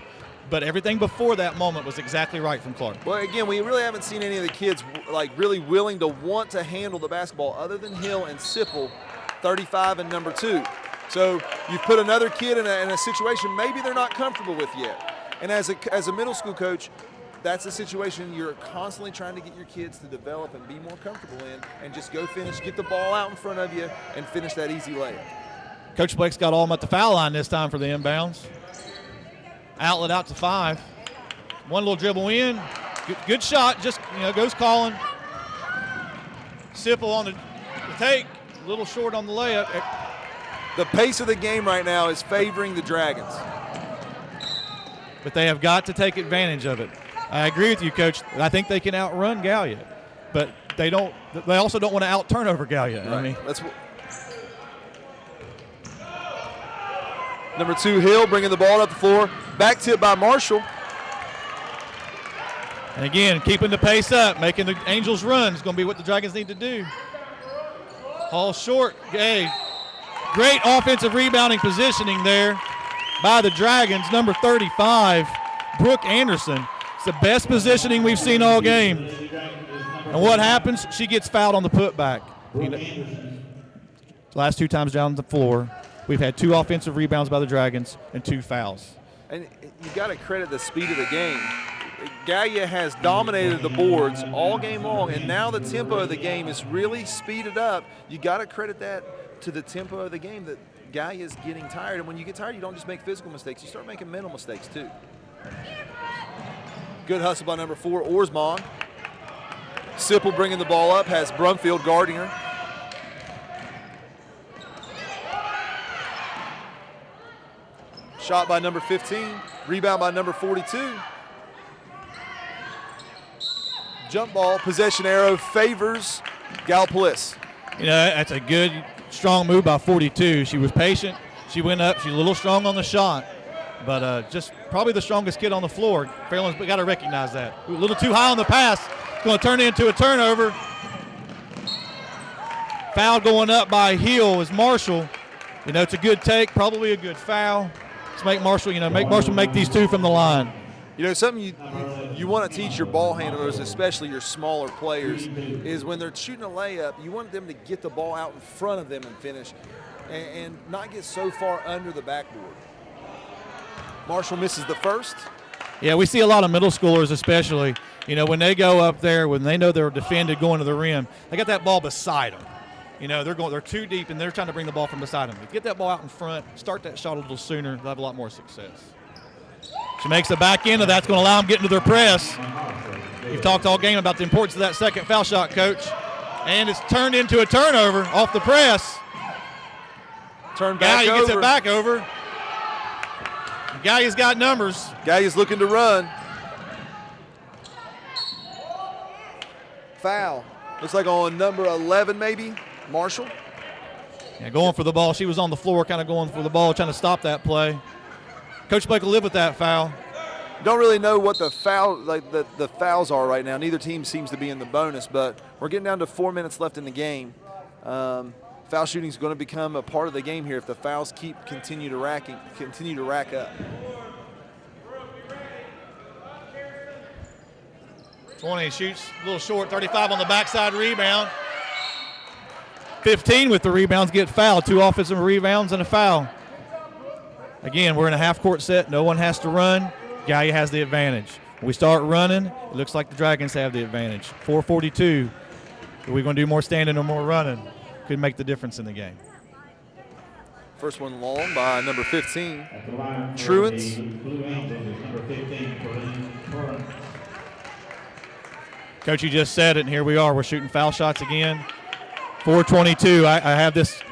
But everything before that moment was exactly right from Clark. Well, again, we really haven't seen any of the kids like really willing to want to handle the basketball other than Hill and Sipple, 35 and number 2. So you've put another kid in a situation maybe they're not comfortable with yet. And as a middle school coach, that's a situation you're constantly trying to get your kids to develop and be more comfortable in, and just go finish, get the ball out in front of you, and finish that easy layup. Coach Blake's got all them at the foul line this time for the inbounds. Outlet out to 5. One little dribble in. Good shot, just goes calling. Sipple on the take, a little short on the layup. The pace of the game right now is favoring the Dragons. But they have got to take advantage of it. I agree with you, Coach. I think they can outrun Gallia, but they don't. They also don't want to out-turnover Gallia. Right. I mean, that's number 2, Hill, bringing the ball up the floor. Back tip by Marshall. And again, keeping the pace up, making the Angels run is going to be what the Dragons need to do. Hall short. Hey, great offensive rebounding positioning there by the Dragons. Number 35, Brooke Anderson. It's the best positioning we've seen all game. And what happens? She gets fouled on the putback. Last 2 times down the floor, we've had 2 offensive rebounds by the Dragons and 2 fouls. And you got to credit the speed of the game. Gallia has dominated the boards all game long, and now the tempo of the game is really speeded up. You got to credit that to the tempo of the game, that Gallia is getting tired. And when you get tired, you don't just make physical mistakes. You start making mental mistakes too. Good hustle by number 4, Orsmond. Sipple bringing the ball up, has Brumfield guarding her. Shot by number 15, rebound by number 42. Jump ball, possession arrow favors Galpolis. That's a good, strong move by 42. She was patient. She went up. She's a little strong on the shot, but just probably the strongest kid on the floor. Fairland's got to recognize that. A little too high on the pass. Going to turn into a turnover. Foul going up by Hill is Marshall. It's a good take, probably a good foul. Let's make Marshall, make these 2 from the line. Something you want to teach your ball handlers, especially your smaller players, is when they're shooting a layup, you want them to get the ball out in front of them and finish, and not get so far under the backboard. Marshall misses the first. Yeah, we see a lot of middle schoolers especially, when they go up there, when they know they're defended going to the rim, they got that ball beside them. They're too deep, and they're trying to bring the ball from beside them. Get that ball out in front, start that shot a little sooner, they'll have a lot more success. She makes the back end of that's going to allow them to get into their press. You've talked all game about the importance of that second foul shot, Coach. And it's turned into a turnover off the press. Gallia gets it back over. Gallia's got numbers. Gallia's looking to run. Foul. Looks like on number 11 maybe, Marshall. Yeah, going for the ball. She was on the floor kind of going for the ball, trying to stop that play. Coach Blake will live with that foul. Don't really know what the fouls are right now. Neither team seems to be in the bonus, but we're getting down to 4 minutes left in the game. Foul shooting is going to become a part of the game here if the fouls continue to rack up. 20 shoots a little short, 35 on the backside rebound. 15 with the rebounds, get fouled. 2 offensive rebounds and a foul. Again, we're in a half-court set. No one has to run. Gallia has the advantage. When we start running, it looks like the Dragons have the advantage. 4:42. Are we going to do more standing or more running? Could make the difference in the game. First one long by number 15, Truants. Coach, you just said it, and here we are. We're shooting foul shots again. 4:22. I have this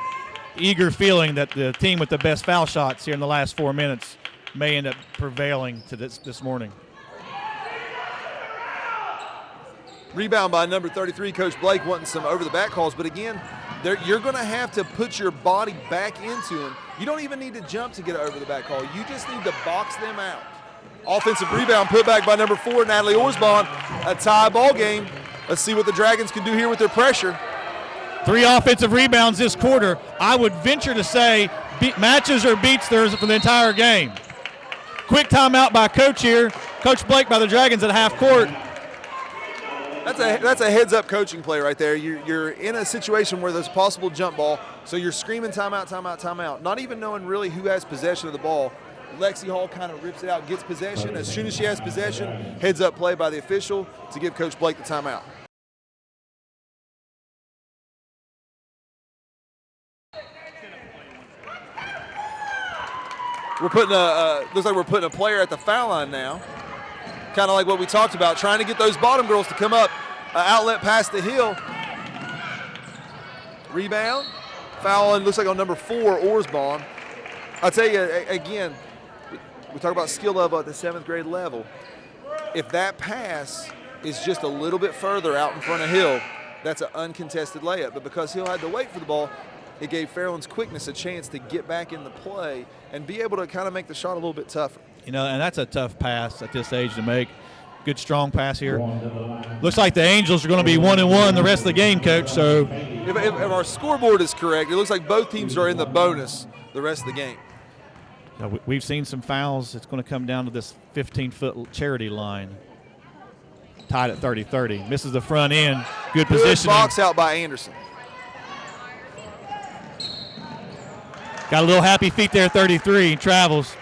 eager feeling that the team with the best foul shots here in the last 4 minutes may end up prevailing to this morning. Rebound by number 33, Coach Blake wanting some over-the-back calls, but again, you're going to have to put your body back into them. You don't even need to jump to get an over-the-back call. You just need to box them out. Offensive rebound put back by number 4, Natalie Orsbon. A tie ball game. Let's see what the Dragons can do here with their pressure. 3 offensive rebounds this quarter. I would venture to say matches or beats theirs for the entire game. Quick timeout by Coach here. Coach Blake by the Dragons at half court. That's a heads-up coaching play right there. You're in a situation where there's a possible jump ball, so you're screaming timeout, timeout, timeout, not even knowing really who has possession of the ball. Lexi Hall kind of rips it out, gets possession. As soon as she has possession, heads up play by the official to give Coach Blake the timeout. We're putting looks like we're putting a player at the foul line now. Kind of like what we talked about, trying to get those bottom girls to come up. Outlet past the hill. Rebound. Foul, looks like on number 4, Orsbaum. I'll tell you, again, we talk about skill level at the 7th grade level. If that pass is just a little bit further out in front of Hill, that's an uncontested layup. But because Hill had to wait for the ball, it gave Fairland's quickness a chance to get back in the play and be able to kind of make the shot a little bit tougher. You know, and that's a tough pass at this age to make. Good, strong pass here. Looks like the Angels are going to be 1-1 the rest of the game, Coach. So if our scoreboard is correct, it looks like both teams are in the bonus the rest of the game. We've seen some fouls. It's going to come down to this 15-foot charity line. Tied at 30-30. Misses the front end. Good positioning. Box out by Anderson. Got a little happy feet there at 33. Travels.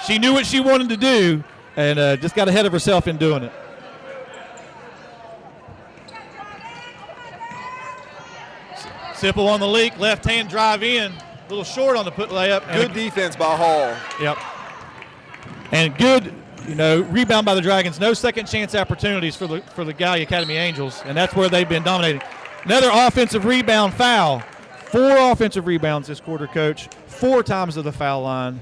She knew what she wanted to do and just got ahead of herself in doing it. Sipple on the leak. Left-hand drive in. A little short on the put layup. Good defense by Hall. Yep. And good, rebound by the Dragons. No second chance opportunities for the Gallia Academy Angels, and that's where they've been dominating. Another offensive rebound foul. 4 offensive rebounds this quarter, Coach. 4 times to the foul line.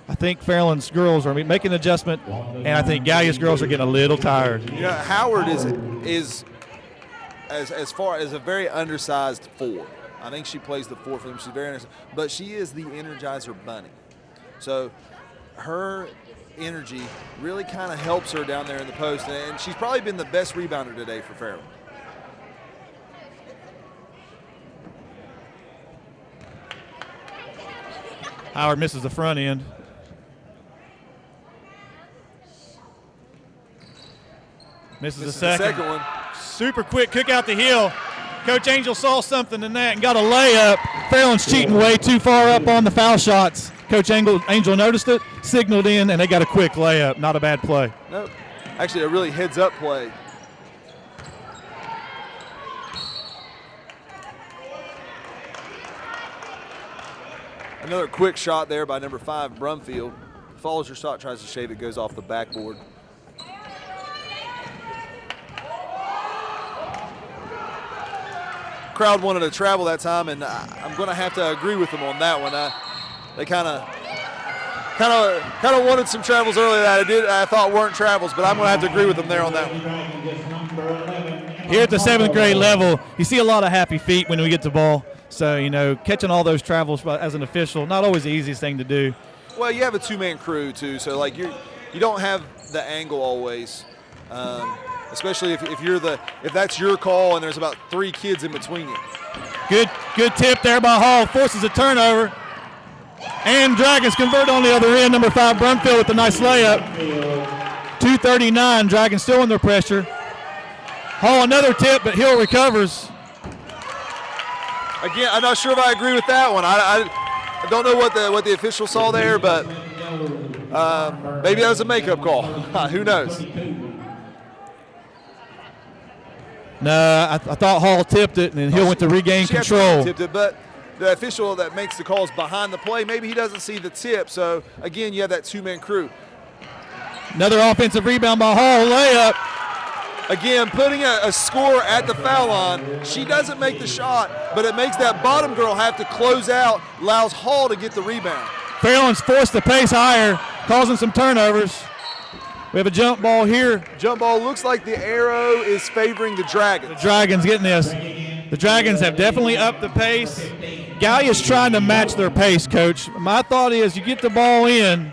I think Fairland's girls are making an adjustment, and I think Gallia's girls are getting a little tired. Howard is as far as a very undersized 4. I think she plays the 4 for them. She's very undersized, but she is the Energizer Bunny. So her energy really kind of helps her down there in the post, and she's probably been the best rebounder today for Fairland. Howard misses the front end. Misses the second one. Super quick kick out the heel. Coach Angel saw something in that and got a layup. Fairland's cheating way too far up on the foul shots. Coach Angel noticed it, signaled in, and they got a quick layup. Not a bad play. Nope. Actually, a really heads-up play. Another quick shot there by number 5, Brumfield. Follows her shot, tries to shave it, goes off the backboard. Crowd wanted to travel that time, and I'm going to have to agree with them on that one. They kind of wanted some travels earlier that I thought weren't travels, but I'm going to have to agree with them there on that one. Here at the 7th grade level, you see a lot of happy feet when we get the ball. So, catching all those travels as an official, not always the easiest thing to do. Well, you have a 2-man crew, too, so, like, you don't have the angle always, especially if that's your call and there's about 3 kids in between you. Good tip there by Hall, forces a turnover. And Dragons convert on the other end. Number 5, Brumfield with a nice layup. 2:39, Dragons still under pressure. Hall another tip, but Hill recovers. Again, I'm not sure if I agree with that one. I don't know what the official saw there, but maybe that was a makeup call. Who knows? No, I thought Hall tipped it, and then Hill went to regain control. Tipped it, but the official that makes the calls behind the play, maybe he doesn't see the tip. So, again, you have that 2-man crew. Another offensive rebound by Hall, layup. Again, putting a score at the foul line. She doesn't make the shot, but it makes that bottom girl have to close out, allows Hall to get the rebound. Fairland's forced the pace higher, causing some turnovers. We have a jump ball here. Jump ball looks like the arrow is favoring the Dragons. The Dragons getting this. The Dragons have definitely upped the pace. Gallia's trying to match their pace, Coach. My thought is you get the ball in,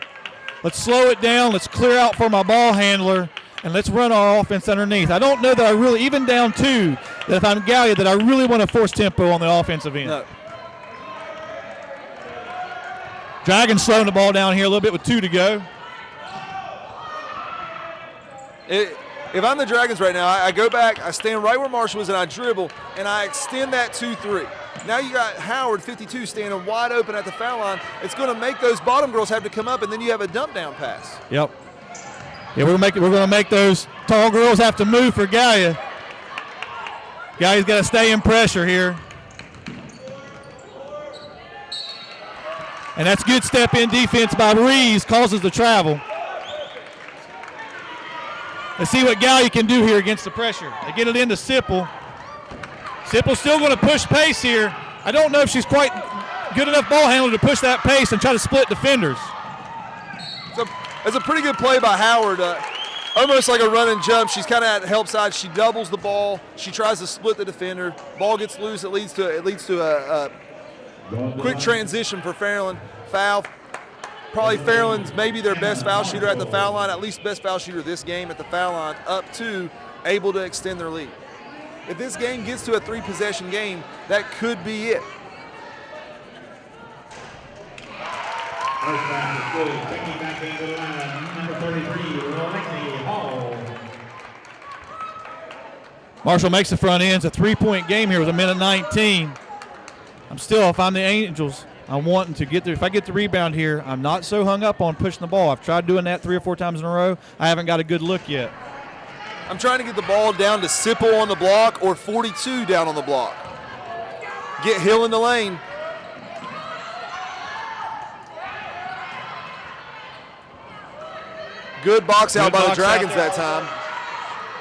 let's slow it down, let's clear out for my ball handler, and let's run our offense underneath. I don't know that I really, even down 2, that if I'm Gallia, that I really want to force tempo on the offensive end. No. Dragons slowing the ball down here a little bit with 2 to go. If I'm the Dragons right now, I go back, I stand right where Marshall was, and I dribble, and I extend that 2-3. Now you got Howard, 52, standing wide open at the foul line. It's going to make those bottom girls have to come up, and then you have a dump down pass. Yep. Yeah, we're going to make those tall girls have to move for Gallia. Gallia's got to stay in pressure here. And that's good step-in defense by Reeves, causes the travel. Let's see what Gallia can do here against the pressure. They get it into Sipple. Sipple's still going to push pace here. I don't know if she's quite good enough ball handler to push that pace and try to split defenders. It's a pretty good play by Howard. Almost like a run and jump. She's kind of at help side. She doubles the ball. She tries to split the defender. Ball gets loose. It leads to a quick transition for Fairland. Foul. Probably Fairland's maybe their best foul shooter at the foul line, at least best foul shooter this game at the foul line, up to able to extend their lead. If this game gets to a 3-possession game, that could be it. First pass is good. Taking back into the line, number 33, Lexi Hall. Marshall makes the front end. It's a 3-point game here with 1:19. If I'm the Angels, I'm wanting to get there. If I get the rebound here, I'm not so hung up on pushing the ball. I've tried doing that 3 or 4 times in a row. I haven't got a good look yet. I'm trying to get the ball down to Sipple on the block or 42 down on the block. Get Hill in the lane. Good box out by the Dragons that time.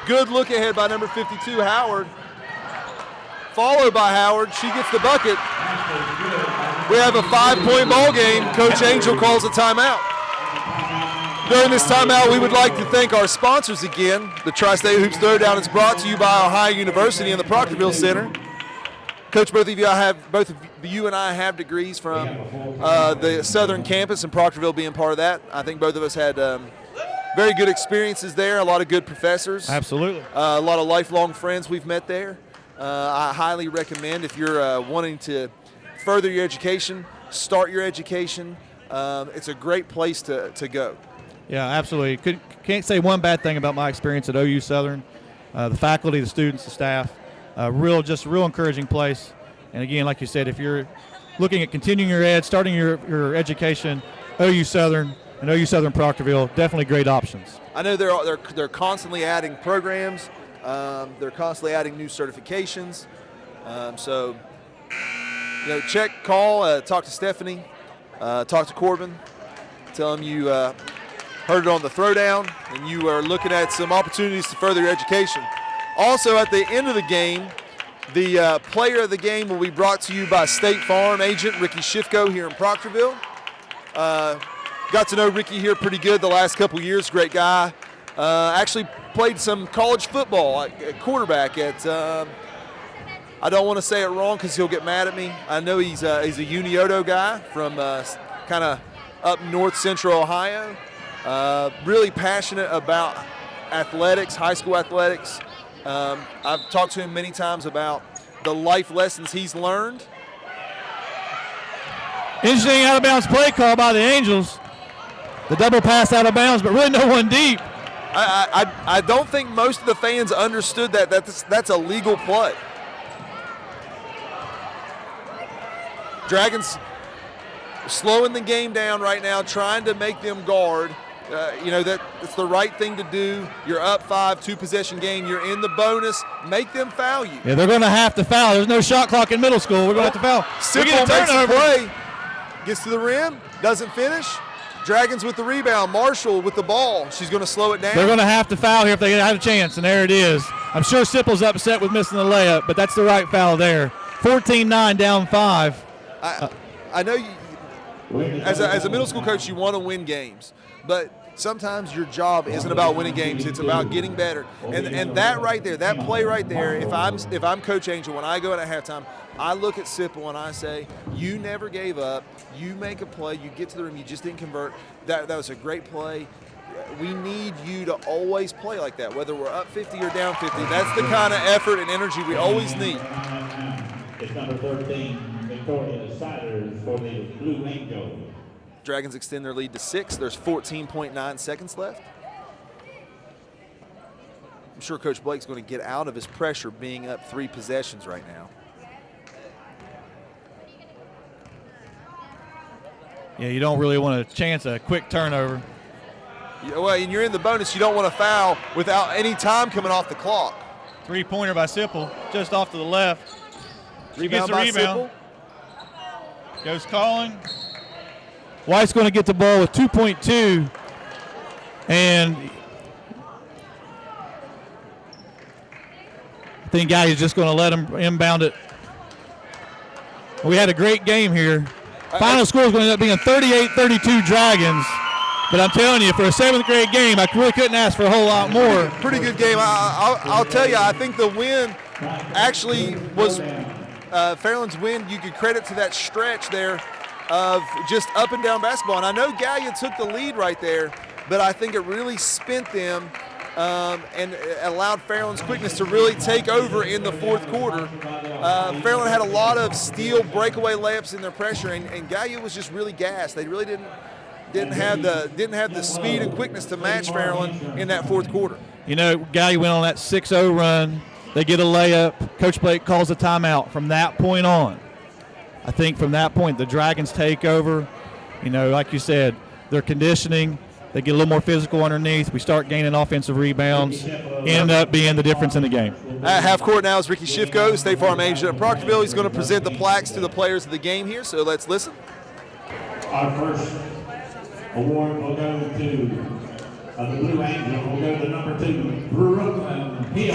Good look ahead by number 52, Howard. Followed by Howard. She gets the bucket. We have a 5-point ball game. Coach Angel calls a timeout. During this timeout, we would like to thank our sponsors again. The Tri-State Hoops Throwdown is brought to you by Ohio University and the Proctorville Center. Coach, both of you and I have degrees from the Southern campus, and Proctorville being part of that. I think both of us had very good experiences there, a lot of good professors. Absolutely. A lot of lifelong friends we've met there. I highly recommend if you're wanting to further your education, start your education. It's a great place to go. Yeah, absolutely. Can't say one bad thing about my experience at OU Southern. The faculty, the students, the staff, real encouraging place. And again, like you said, if you're looking at continuing your ed, starting your education, OU Southern and OU Southern Proctorville, definitely great options. I know they're constantly adding programs. They're constantly adding new certifications. So, check, call, talk to Stephanie, talk to Corbin, tell them you heard it on the Throwdown, and you are looking at some opportunities to further your education. Also, at the end of the game, the player of the game will be brought to you by State Farm agent Ricky Shifko here in Proctorville. Got to know Ricky here pretty good the last couple years. Great guy. Actually played some college football at quarterback at, I don't want to say it wrong because he'll get mad at me. I know he's a Unioto guy from kind of up north central Ohio. Really passionate about athletics, high school athletics. I've talked to him many times about the life lessons he's learned. Interesting out-of-bounds play call by the Angels. The double pass out of bounds, but really no one deep. I don't think most of the fans understood that's a legal play. Dragons slowing the game down right now, trying to make them guard. It's the right thing to do. You're up 5, 2-possession game. You're in the bonus. Make them foul you. Yeah, they're going to have to foul. There's no shot clock in middle school. We're going to have to foul. Sipple makes a play. Gets to the rim. Doesn't finish. Dragons with the rebound. Marshall with the ball. She's going to slow it down. They're going to have to foul here if they have a chance, and there it is. I'm sure Sipple's upset with missing the layup, but that's the right foul there. 14-9, down 5. I know as a middle school coach, you want to win games, but sometimes your job isn't about winning games. It's about getting better. And that right there, that play right there, if I'm Coach Angel, when I go in at halftime, I look at Sipple and I say, you never gave up. You make a play. You get to the rim. You just didn't convert. That was a great play. We need you to always play like that, whether we're up 50 or down 50. That's the kind of effort and energy we always need. It's number 13, Victoria Siders for the Blue Angels. Dragons extend their lead to 6. There's 14.9 seconds left. I'm sure Coach Blake's going to get out of his pressure being up 3 possessions right now. Yeah, you don't really want to chance a quick turnover. Yeah, well, and you're in the bonus. You don't want to foul without any time coming off the clock. Three-pointer by Sipple, just off to the left. She gets the rebound. Goes calling. White's going to get the ball with 2.2. And I think Guy's just going to let him inbound it. We had a great game here. Final score is going to end up being 38-32 Dragons. But I'm telling you, for a 7th grade game, I really couldn't ask for a whole lot more. Pretty good game. I'll tell you, I think the win actually was Fairland's win. You could credit to that stretch there of just up and down basketball. And I know Gallia took the lead right there, but I think it really spent them and allowed Fairland's quickness to really take over in the 4th quarter. Fairland had a lot of steal breakaway layups in their pressure, and Gallia was just really gassed. They really didn't have the speed and quickness to match Fairland in that 4th quarter. You know, Gallia went on that 6-0 run. They get a layup. Coach Blake calls a timeout. From that point on, I think from that point, the Dragons take over. You know, like you said, their conditioning, they get a little more physical underneath. We start gaining offensive rebounds. End up being the difference in the game. At half court now is Ricky Shifko, State Farm agent at Proctorville. He's going to present the plaques to the players of the game here, so let's listen. Our first award will go to the Blue Angel. Will go to number 2, Brooklyn Hill.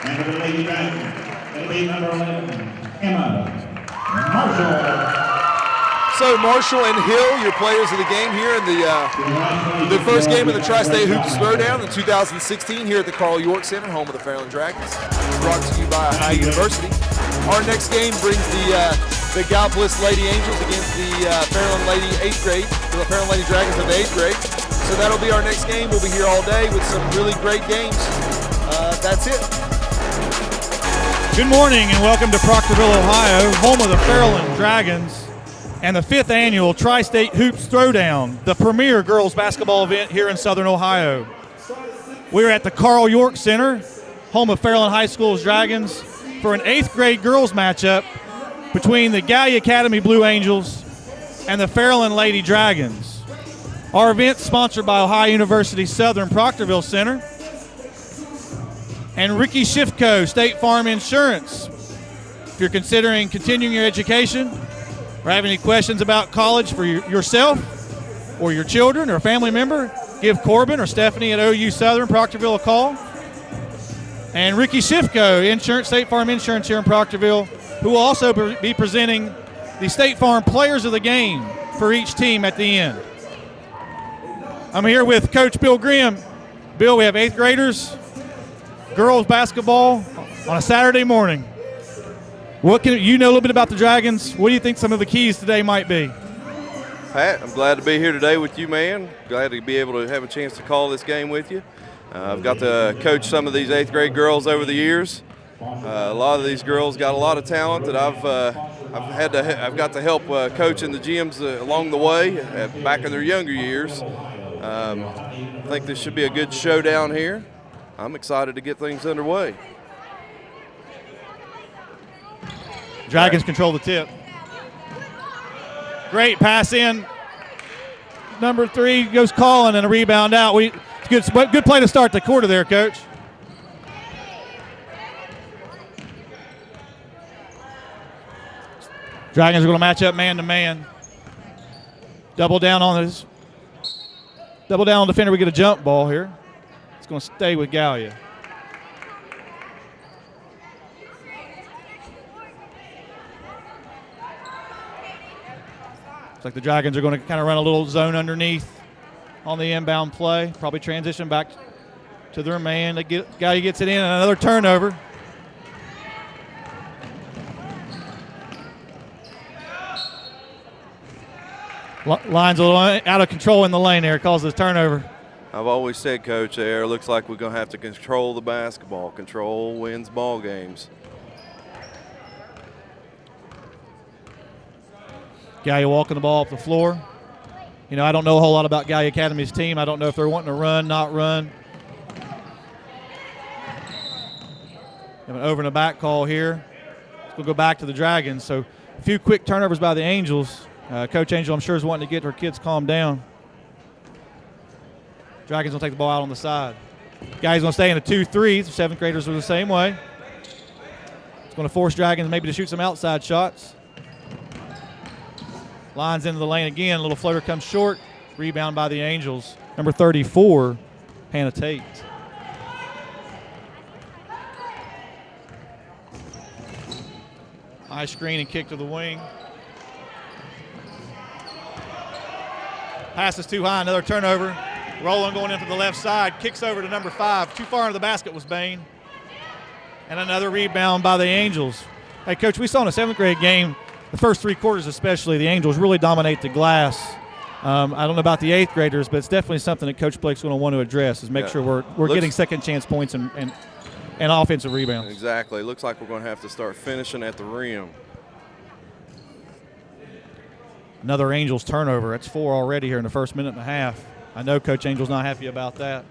And for the Lady Dragons, it'll be number 11, Emma Marshall. So Marshall and Hill, your players of the game here in the first game of the Tri-State Hoops Throwdown in 2016 here at the Carl York Center, home of the Fairland Dragons. Brought to you by Ohio University. Our next game brings the Gallipolis Lady Angels against the Fairland Lady 8th grade, the Fairland Lady Dragons of the 8th grade. So that'll be our next game. We'll be here all day with some really great games. That's it. Good morning and welcome to Proctorville, Ohio, home of the Fairland Dragons and the 5th annual Tri-State Hoops Throwdown, the premier girls basketball event here in Southern Ohio. We're at the Carl York Center, home of Fairland High School's Dragons, for an 8th grade girls matchup between the Gallia Academy Blue Angels and the Fairland Lady Dragons. Our event sponsored by Ohio University Southern Proctorville Center and Ricky Shifko, State Farm Insurance. If you're considering continuing your education or have any questions about college for yourself or your children or a family member, give Corbin or Stephanie at OU Southern Proctorville a call. And Ricky Shifko, State Farm Insurance here in Proctorville, who will also be presenting the State Farm Players of the Game for each team at the end. I'm here with Coach Bill Grimm. Bill, we have 8th graders, girls basketball on a Saturday morning. What can you know a little bit about the Dragons? What do you think some of the keys today might be? Pat, I'm glad to be here today with you, man. Glad to be able to have a chance to call this game with you. I've got to coach some of these 8th grade girls over the years. A lot of these girls got a lot of talent that I've got to help coach in the gyms along the way back in their younger years. I think this should be a good showdown here. I'm excited to get things underway. Dragons control the tip. Great pass in. Number 3 goes calling and a rebound out. Good play to start the quarter there, Coach. Dragons are going to match up man-to-man. Double down on this. Double down on defender. We get a jump ball here. It's going to stay with Gallia. Looks like the Dragons are going to kind of run a little zone underneath on the inbound play. Probably transition back to their man. Gallia gets it in, and another turnover. Line's a little out of control in the lane there. Causes a turnover. I've always said, Coach, there looks like we're going to have to control the basketball. Control wins ball games. Gallia walking the ball up the floor. You know, I don't know a whole lot about Gallia Academy's team. I don't know if they're wanting to run, not run. We have an over and a back call here. We'll go back to the Dragons. So a few quick turnovers by the Angels. Coach Angel, I'm sure, is wanting to get her kids calmed down. Dragons will take the ball out on the side. Guys going to stay in a 2-3. The 7th graders are the same way. It's going to force Dragons maybe to shoot some outside shots. Lines into the lane again. A little floater comes short. Rebound by the Angels. Number 34, Hannah Tate. High screen and kick to the wing. Pass is too high, another turnover. Rowland going in from the left side, kicks over to number 5. Too far into the basket was Bain. And another rebound by the Angels. Hey, Coach, we saw in a 7th grade game, the first 3 quarters especially, the Angels really dominate the glass. I don't know about the 8th graders, but it's definitely something that Coach Blake's going to want to address, is make sure we're getting second chance points and offensive rebounds. Exactly. Looks like we're going to have to start finishing at the rim. Another Angels turnover. That's 4 already here in the first minute and a half. I know Coach Angel's not happy about that.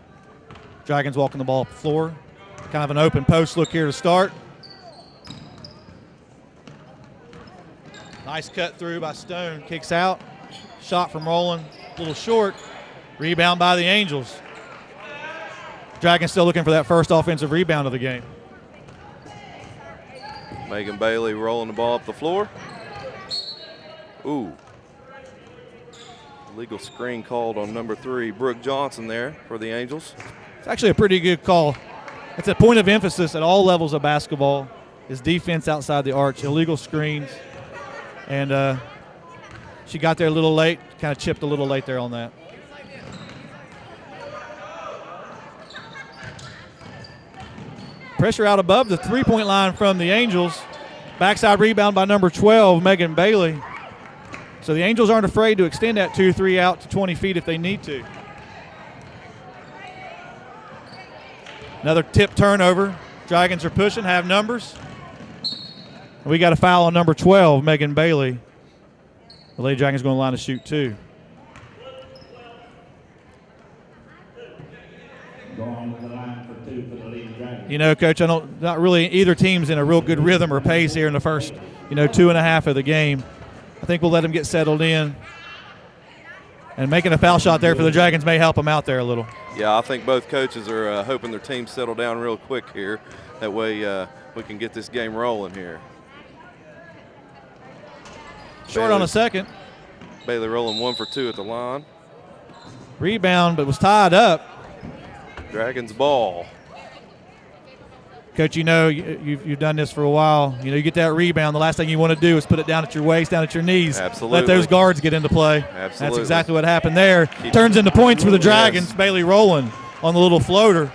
Dragons walking the ball up the floor. Kind of an open post look here to start. Nice cut through by Stone. Kicks out. Shot from Rowland. A little short. Rebound by the Angels. Dragons still looking for that first offensive rebound of the game. Megan Bailey rolling the ball up the floor. Ooh. Legal screen called on number 3, Brooke Johnson there for the Angels. It's actually a pretty good call. It's a point of emphasis at all levels of basketball is defense outside the arch, illegal screens. And she got there a little late, kind of chipped a little late there on that. Pressure out above the three-point line from the Angels. Backside rebound by number 12, Megan Bailey. So the Angels aren't afraid to extend that 2-3 out to 20 feet if they need to. Another tip turnover. Dragons are pushing, have numbers. We got a foul on number 12, Megan Bailey. The Lady Dragons going to line to shoot 2. You know, Coach, not really either team's in a real good rhythm or pace here in the first, 2.5 of the game. I think we'll let them get settled in. And making a foul shot there for the Dragons may help them out there a little. Yeah, I think both coaches are hoping their team settle down real quick here. That way we can get this game rolling here. Short on a second. Bailey rolling 1 for 2 at the line. Rebound, but was tied up. Dragons ball. Coach, you've done this for a while. You get that rebound. The last thing you want to do is put it down at your waist, down at your knees. Absolutely. Let those guards get into play. Absolutely. That's exactly what happened there. Turns into points for the Dragons. Yes. Bailey Rowland on the little floater.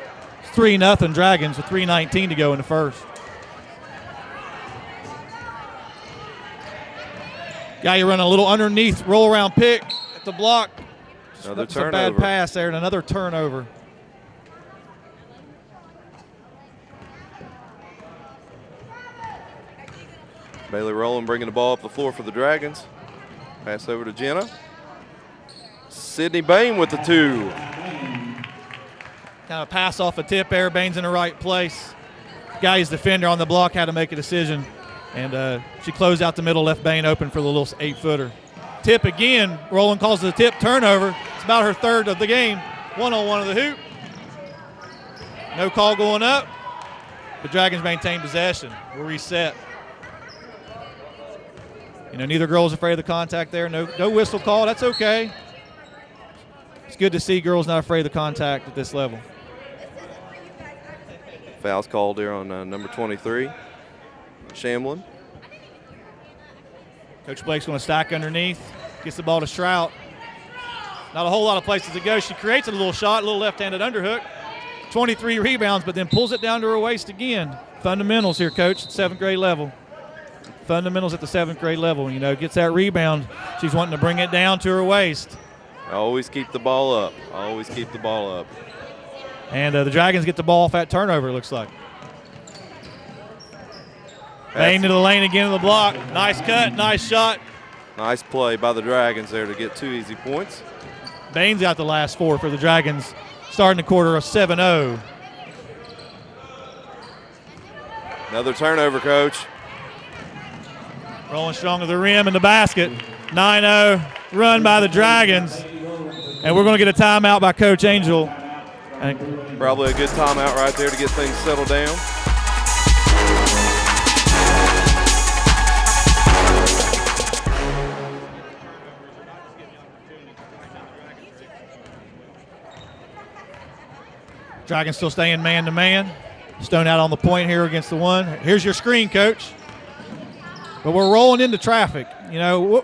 3-0 Dragons with 3:19 to go in the first. Gallia running a little underneath roll-around pick at the block. Another That's turnover. a bad pass there and another turnover. Bailey Rowland bringing the ball up the floor for the Dragons. Pass over to Jenna. Sydney Bain with the 2. Kind of pass off a tip there. Bain's in the right place. Gallia's defender on the block had to make a decision. And she closed out the middle, left Bain open for the little 8-footer. Tip again. Rowland calls it a tip turnover. It's about her 3rd of the game. 1-on-1 of the hoop. No call going up. The Dragons maintain possession. We'll reset. Neither girl's afraid of the contact there. No whistle call. That's okay. It's good to see girls not afraid of the contact at this level. Foul's called there on number 23, Shamlin. Coach Blake's going to stack underneath. Gets the ball to Strout. Not a whole lot of places to go. She creates a little shot, a little left-handed underhook. 23 rebounds, but then pulls it down to her waist again. Fundamentals here, Coach, at 7th grade level. Fundamentals at the 7th grade level. Gets that rebound. She's wanting to bring it down to her waist. Always keep the ball up. Always keep the ball up. And the Dragons get the ball off that turnover, it looks like. Bain into the lane again in the block. Nice cut, nice shot. Nice play by the Dragons there to get 2 easy points. Bain's got the last 4 for the Dragons, starting the quarter of 7-0. Another turnover, Coach. Rolling strong to the rim and the basket. 9-0 run by the Dragons. And we're going to get a timeout by Coach Angel. Probably a good timeout right there to get things settled down. Dragons still staying man-to-man. Stone out on the point here against the one. Here's your screen, Coach. But we're rolling into traffic. You know,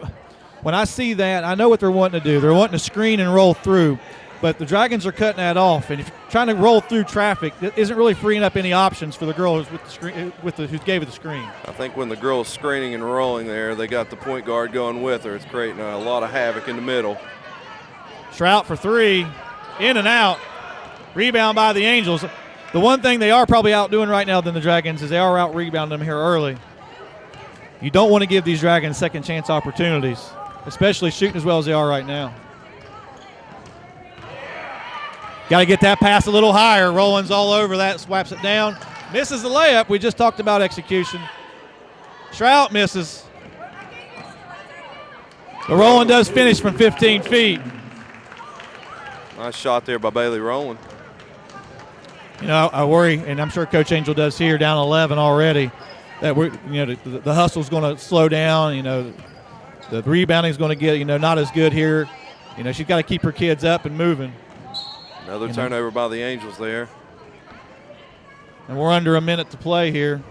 when I see that, I know what they're wanting to do. They're wanting to screen and roll through. But the Dragons are cutting that off. And if you're trying to roll through traffic, it isn't really freeing up any options for the girl who's with the screen, who gave it the screen. I think when the girl's screening and rolling there, they got the point guard going with her. It's creating a lot of havoc in the middle. Trout for three. In and out. Rebound by the Angels. The one thing they are probably out doing right now than the Dragons is they are out rebounding them here early. You don't want to give these Dragons second chance opportunities, especially shooting as well as they are right now. Got to get that pass a little higher. Rollins all over that, swipes it down. Misses the layup. We just talked about execution. Trout misses. But Rowland does finish from 15 feet. Nice shot there by Bailey Rowland. You know, I worry, and I'm sure Coach Angel does here, down 11 already, that the hustle's going to slow down. You know, the rebounding's going to get not as good here. You know, she's got to keep her kids up and moving. Another turnover by the Angels there. And we're under a minute to play here.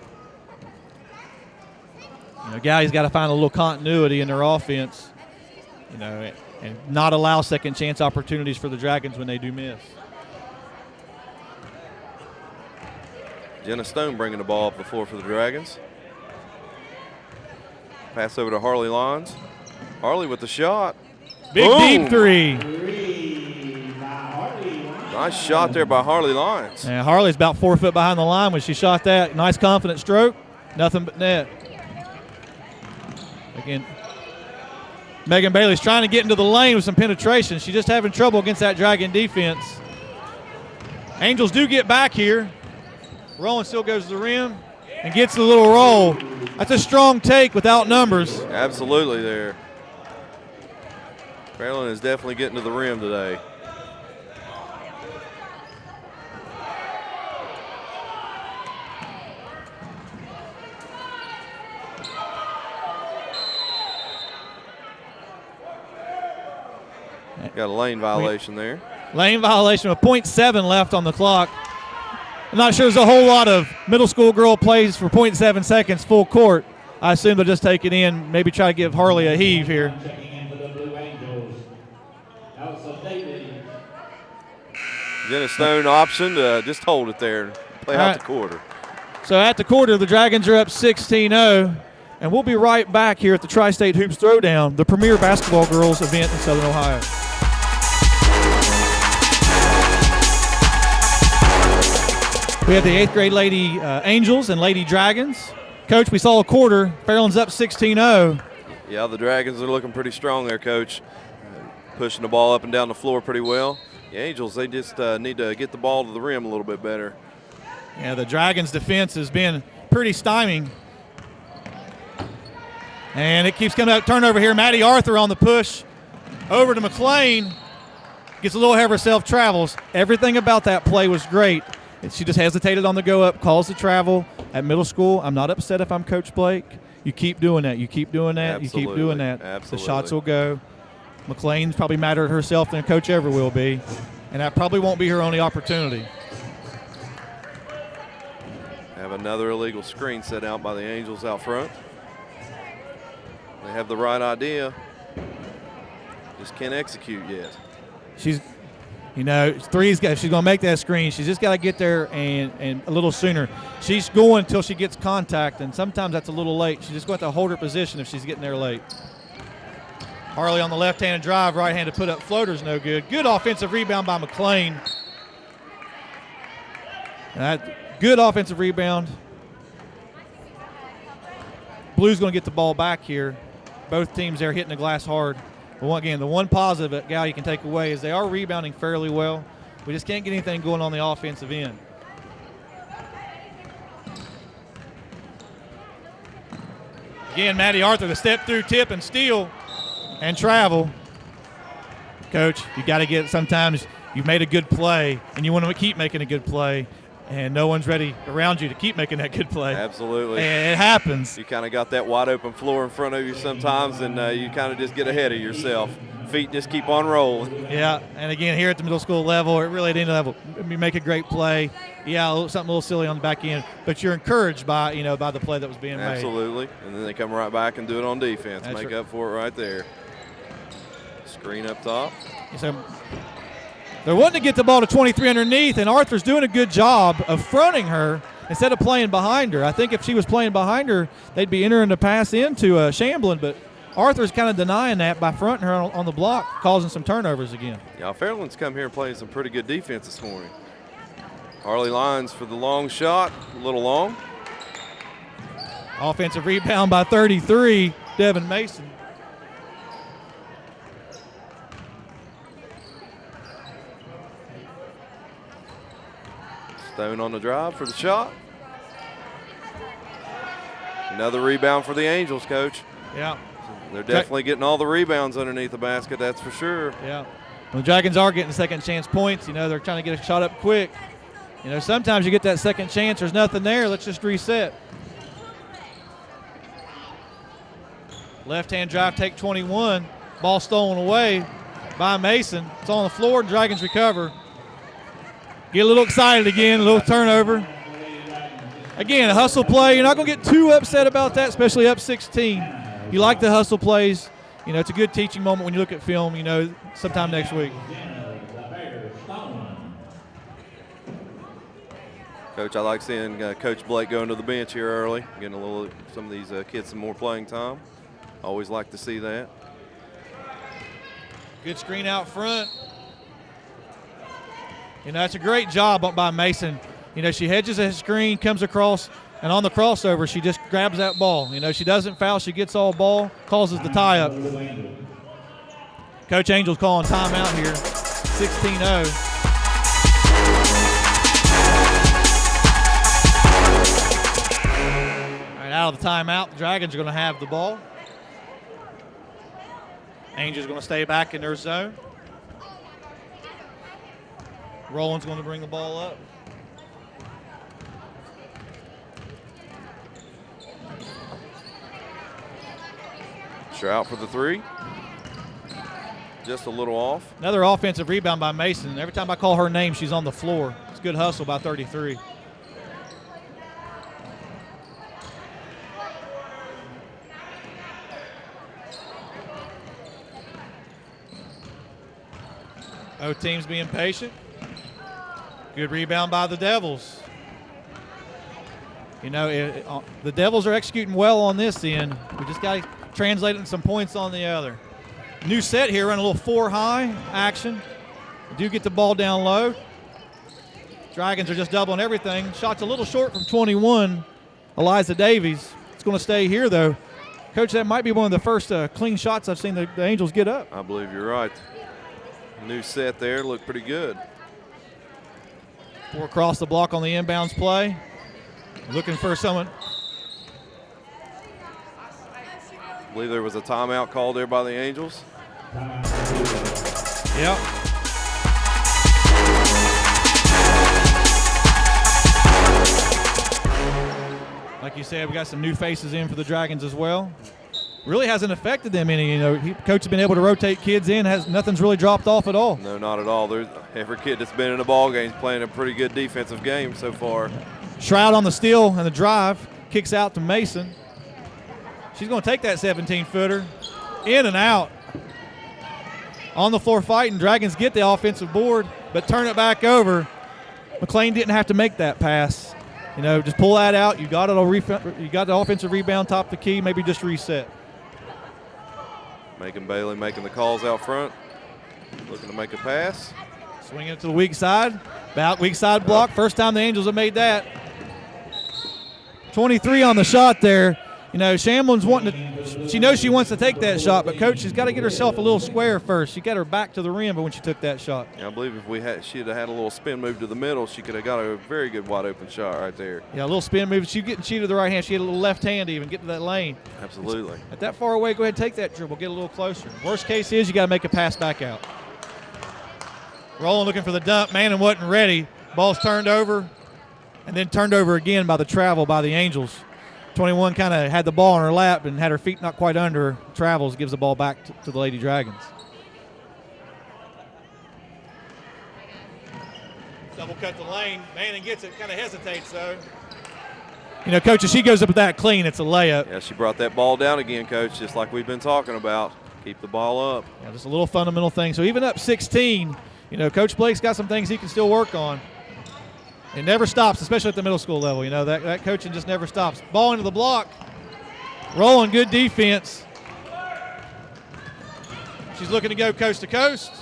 You know, Gallia's got to find a little continuity in their offense. You know, and not allow second chance opportunities for the Dragons when they do miss. Jenna Stone bringing the ball up the floor for the Dragons. Pass over to Harley Lyons. Harley with the shot. Big Boom. deep three. Nice shot there by Harley Lyons. And Harley's about 4 foot behind the line when she shot that. Nice confident stroke. Nothing but net. Again, Megan Bailey's trying to get into the lane with some penetration. She's just having trouble against that Dragon defense. Angels do get back here. Rowan still goes to the rim and gets the little roll. That's a strong take without numbers. Absolutely there. Fairland is definitely getting to the rim today. Got a lane violation there. Lane violation with 0.7 left on the clock. I'm not sure there's a whole lot of middle school girl plays for 0.7 seconds full court. I assume they'll just take it in, maybe try to give Harley a heave here. Jenna Stone option to just hold it there, play out the quarter. So at the quarter, the Dragons are up 16-0, and we'll be right back here at the Tri-State Hoops Throwdown, the premier basketball girls event in Southern Ohio. We have the 8th grade Lady Angels and Lady Dragons. Coach, we saw a quarter. Fairland's up 16-0. Yeah, the Dragons are looking pretty strong there, Coach. Pushing the ball up and down the floor pretty well. The Angels, they just need to get the ball to the rim a little bit better. Yeah, the Dragons' defense has been pretty stymie. And it keeps coming up. Turnover here. Maddie Arthur on the push. Over to McLean. Gets a little ahead of herself, travels. Everything about that play was great. She just hesitated on the go up, calls the travel. At middle school, I'm not upset if I'm Coach Blake. You keep doing that. You keep doing that. Absolutely. You keep doing that. Absolutely. The shots will go. McLean's probably madder at herself than a coach ever will be. And that probably won't be her only opportunity. Have another illegal screen set out by the Angels out front. They have the right idea. Just can't execute yet. She's, if she's going to make that screen, she's just got to get there and a little sooner. She's going until she gets contact, and sometimes that's a little late. She's just going to have to hold her position if she's getting there late. Harley on the left-handed drive, right-handed put up floater's no good. Good offensive rebound by McLean. Good offensive rebound. Blue's going to get the ball back here. Both teams there hitting the glass hard. But again, the one positive that Gallia can take away is they are rebounding fairly well. We just can't get anything going on the offensive end. Again, Maddie Arthur, the step through tip and steal and travel. Coach, you got to get, sometimes you've made a good play and you want to keep making a good play, and no one's ready around you to keep making that good play. Absolutely. And it happens. You kind of got that wide open floor in front of you sometimes, and you kind of just get ahead of yourself. Feet just keep on rolling. Yeah, and again, here at the middle school level, or really at any level, you make a great play. Yeah, something a little silly on the back end, but you're encouraged by, by the play that was being made. Absolutely. And then they come right back and do it on defense. That's Make right. up for it right there. Screen up top. So they're wanting to get the ball to 23 underneath, and Arthur's doing a good job of fronting her instead of playing behind her. I think if she was playing behind her, they'd be entering the pass into Shamblin, but Arthur's kind of denying that by fronting her on the block, causing some turnovers again. Yeah, Fairland's come here and played some pretty good defense this morning. Harley Lyons for the long shot, a little long. Offensive rebound by 33, Devin Mason. Stone on the drive for the shot. Another rebound for the Angels, Coach. Yeah. They're definitely getting all the rebounds underneath the basket, that's for sure. Yeah. Well, the Dragons are getting second chance points. They're trying to get a shot up quick. Sometimes you get that second chance, there's nothing there, let's just reset. Left-hand drive, take 21. Ball stolen away by Mason. It's on the floor, and Dragons recover. Get a little excited again, a little turnover. Again, a hustle play. You're not going to get too upset about that, especially up 16. You like the hustle plays. It's a good teaching moment when you look at film, sometime next week. Coach, I like seeing Coach Blake going to the bench here early, getting some of these kids some more playing time. Always like to see that. Good screen out front. It's a great job by Mason. She hedges a screen, comes across, and on the crossover, she just grabs that ball. She doesn't foul, she gets all ball, causes the tie-up. Coach Angel's calling timeout here, 16-0. Out of the timeout, the Dragons are going to have the ball. Angels going to stay back in their zone. Roland's going to bring the ball up. Trout for the three. Just a little off. Another offensive rebound by Mason. Every time I call her name, she's on the floor. It's good hustle by 33. Both teams being patient. Good rebound by the Devils. The Devils are executing well on this end. We just got to translate it into some points on the other. New set here, running a little four-high action. We do get the ball down low. Dragons are just doubling everything. Shot's a little short from 21. Eliza Davies. It's going to stay here, though. Coach, that might be one of the first clean shots I've seen the Angels get up. I believe you're right. New set there, looked pretty good. Four across the block on the inbounds play. Looking for someone. I believe there was a timeout called there by the Angels. Yep. Like you said, we got some new faces in for the Dragons as well. Really hasn't affected them any. Coach has been able to rotate kids in. Nothing's really dropped off at all. No, not at all. Every kid that's been in the ball game is playing a pretty good defensive game so far. Shroud on the steal and the drive. Kicks out to Mason. She's going to take that 17-footer. In and out. On the floor fighting. Dragons get the offensive board, but turn it back over. McLean didn't have to make that pass. Just pull that out. You got the offensive rebound, top of the key, maybe just reset. Macon Bailey making the calls out front. Looking to make a pass. Swinging it to the weak side. Weak side block. First time the Angels have made that. 23 on the shot there. You know, Shamlin's wanting to – she knows she wants to take that shot, but, Coach, she's got to get herself a little square first. She got her back to the rim when she took that shot. Yeah, I believe if she'd have had a little spin move to the middle, she could have got a very good wide-open shot right there. Yeah, a little spin move. She getting cheated with the right hand. She had a little left hand to even get to that lane. Absolutely. At that far away, go ahead and take that dribble. Get a little closer. Worst case is you got to make a pass back out. Rowland looking for the dump. Manning wasn't ready. Ball's turned over, and then turned over again by the travel by the Angels. 21 kind of had the ball on her lap and had her feet not quite under her. Travels, gives the ball back to the Lady Dragons. Double cut the lane. Manning gets it, kind of hesitates though. You know, Coach, if she goes up with that clean, it's a layup. Yeah, she brought that ball down again, Coach, just like we've been talking about. Keep the ball up. Yeah, just a little fundamental thing. So even up 16, you know, Coach Blake's got some things he can still work on. It never stops, especially at the middle school level. You know, that coaching just never stops. Ball into the block. Rolling, good defense. She's looking to go coast to coast.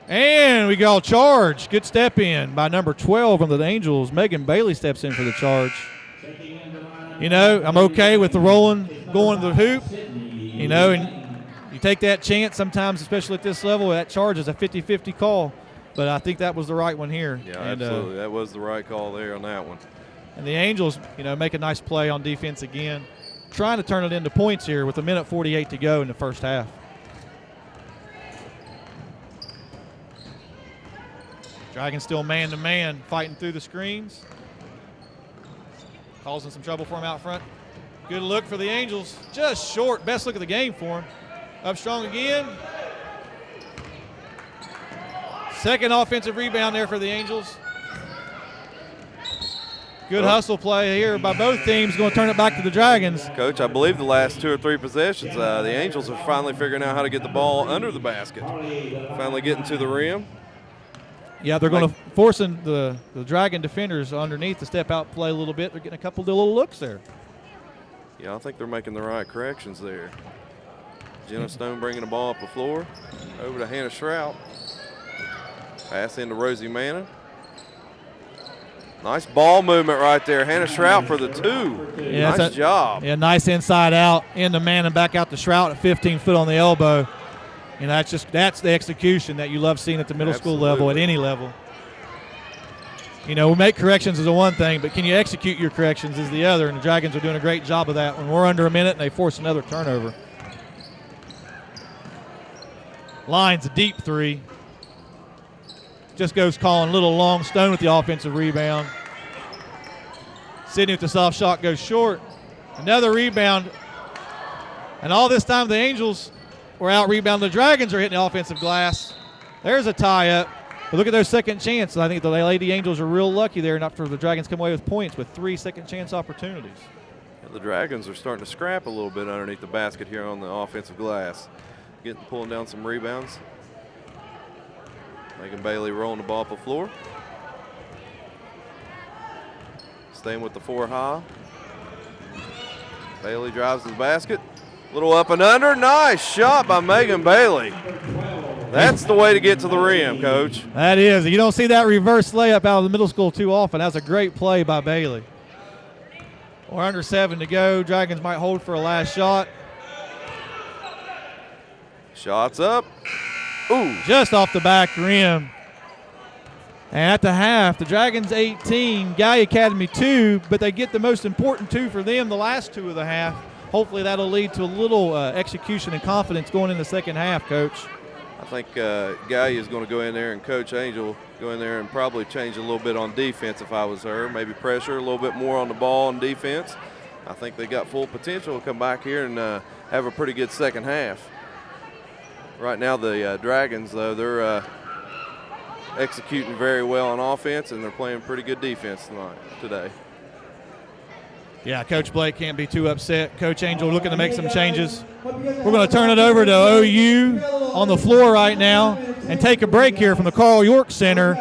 And we go charge. Good step in by number 12 on the Angels. Megan Bailey steps in for the charge. You know, I'm okay with the rolling going to the hoop. You know, and you take that chance sometimes, especially at this level. That charge is a 50-50 call. But I think that was the right one here. Yeah, and, absolutely. That was the right call there on that one. And the Angels, you know, make a nice play on defense again. Trying to turn it into points here with 1:48 to go in the first half. Dragons still man-to-man, fighting through the screens. Causing some trouble for him out front. Good look for the Angels. Just short. Best look of the game for him. Armstrong again. Second offensive rebound there for the Angels. Good hustle play here by both teams. Going to turn it back to the Dragons. Coach, I believe the last 2 or 3 possessions, the Angels are finally figuring out how to get the ball under the basket. Finally getting to the rim. Yeah, they're going to forcing the Dragon defenders underneath to step out, play a little bit. They're getting a couple of little looks there. Yeah, I think they're making the right corrections there. Jenna Stone bringing the ball up the floor. Over to Hannah Shrout. Pass into Rosie Manning. Nice ball movement right there. Hannah Shrout for the 2. Yeah, nice job. Yeah, nice inside out into Manning, back out to Shrout at 15 foot on the elbow. And that's the execution that you love seeing at the middle school level, at any level. You know, we make corrections is the one thing, but can you execute your corrections is the other, and the Dragons are doing a great job of that when we're under a minute and they force another turnover. Line's a deep 3. Just goes calling a little long. Stone with the offensive rebound. Sydney with the soft shot goes short. Another rebound. And all this time the Angels were out rebounding. The Dragons are hitting the offensive glass. There's a tie-up. But look at those second chances. I think the Lady Angels are real lucky there, not for the Dragons come away with points with 3 second chance opportunities. The Dragons are starting to scrap a little bit underneath the basket here on the offensive glass. Pulling down some rebounds. Megan Bailey rolling the ball up the floor. Staying with the 4 high. Bailey drives to the basket. Little up and under. Nice shot by Megan Bailey. That's the way to get to the rim, Coach. That is. You don't see that reverse layup out of the middle school too often. That's a great play by Bailey. We're under 7 to go. Dragons might hold for a last shot. Shots up. Ooh. Just off the back rim. And at the half, the Dragons 18, Gallia Academy 2, but they get the most important 2 for them, the last 2 of the half. Hopefully that'll lead to a little execution and confidence going in the second half, Coach. I think Gallia is going to go in there, and Coach Angel go in there and probably change a little bit on defense if I was her. Maybe pressure a little bit more on the ball on defense. I think they got full potential to come back here and have a pretty good second half. Right now the Dragons, though, they're executing very well on offense, and they're playing pretty good defense today. Yeah, Coach Blake can't be too upset. Coach Angel looking to make some changes. We're going to turn it over to OU on the floor right now and take a break here from the Carl York Center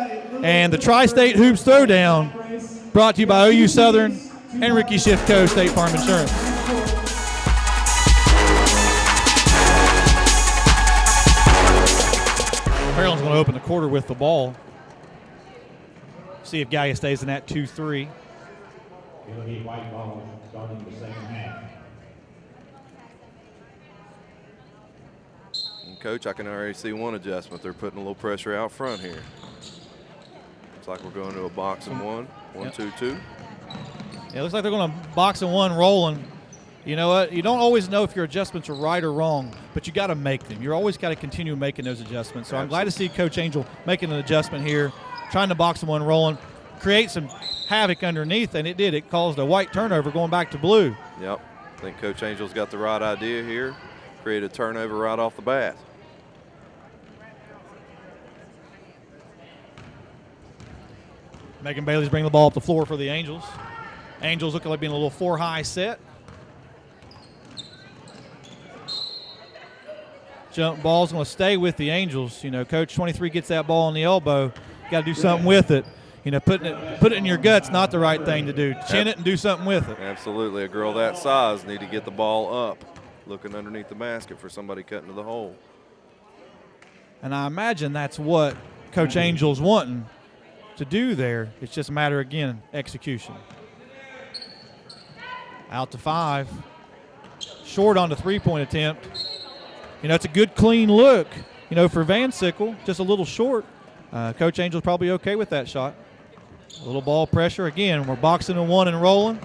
and the Tri-State Hoops Throwdown, brought to you by OU Southern and Ricky Schiffco, State Farm Insurance. Fairland's going to open the quarter with the ball. See if Gallia stays in that 2-3. It'll be white ball starting the second half. And Coach, I can already see one adjustment. They're putting a little pressure out front here. Looks like we're going to a box and one. 1-2-2. Yeah, it looks like they're going to box and one rolling. You know what? You don't always know if your adjustments are right or wrong, but you got to make them. You're always got to continue making those adjustments. So I'm glad to see Coach Angel making an adjustment here, trying to box and one rolling, create some havoc underneath, and it did. It caused a white turnover going back to blue. Yep. I think Coach Angel's got the right idea here. Create a turnover right off the bat. Megan Bailey's bringing the ball up the floor for the Angels. Angels looking like being a little 4-high set. Jump ball's going to stay with the Angels. You know, Coach 23 gets that ball on the elbow. Got to do something with it. You know, put it in your gut's not the right thing to do. Chin it and do something with it. Absolutely. A girl that size need to get the ball up, looking underneath the basket for somebody cutting to the hole. And I imagine that's what Coach Angel's wanting to do there. It's just a matter, again, execution. Out to 5. Short on the three-point attempt. You know, it's a good, clean look, you know, for Van Sickle, just a little short. Coach Angel's probably okay with that shot. A little ball pressure. Again, we're boxing and one and rolling.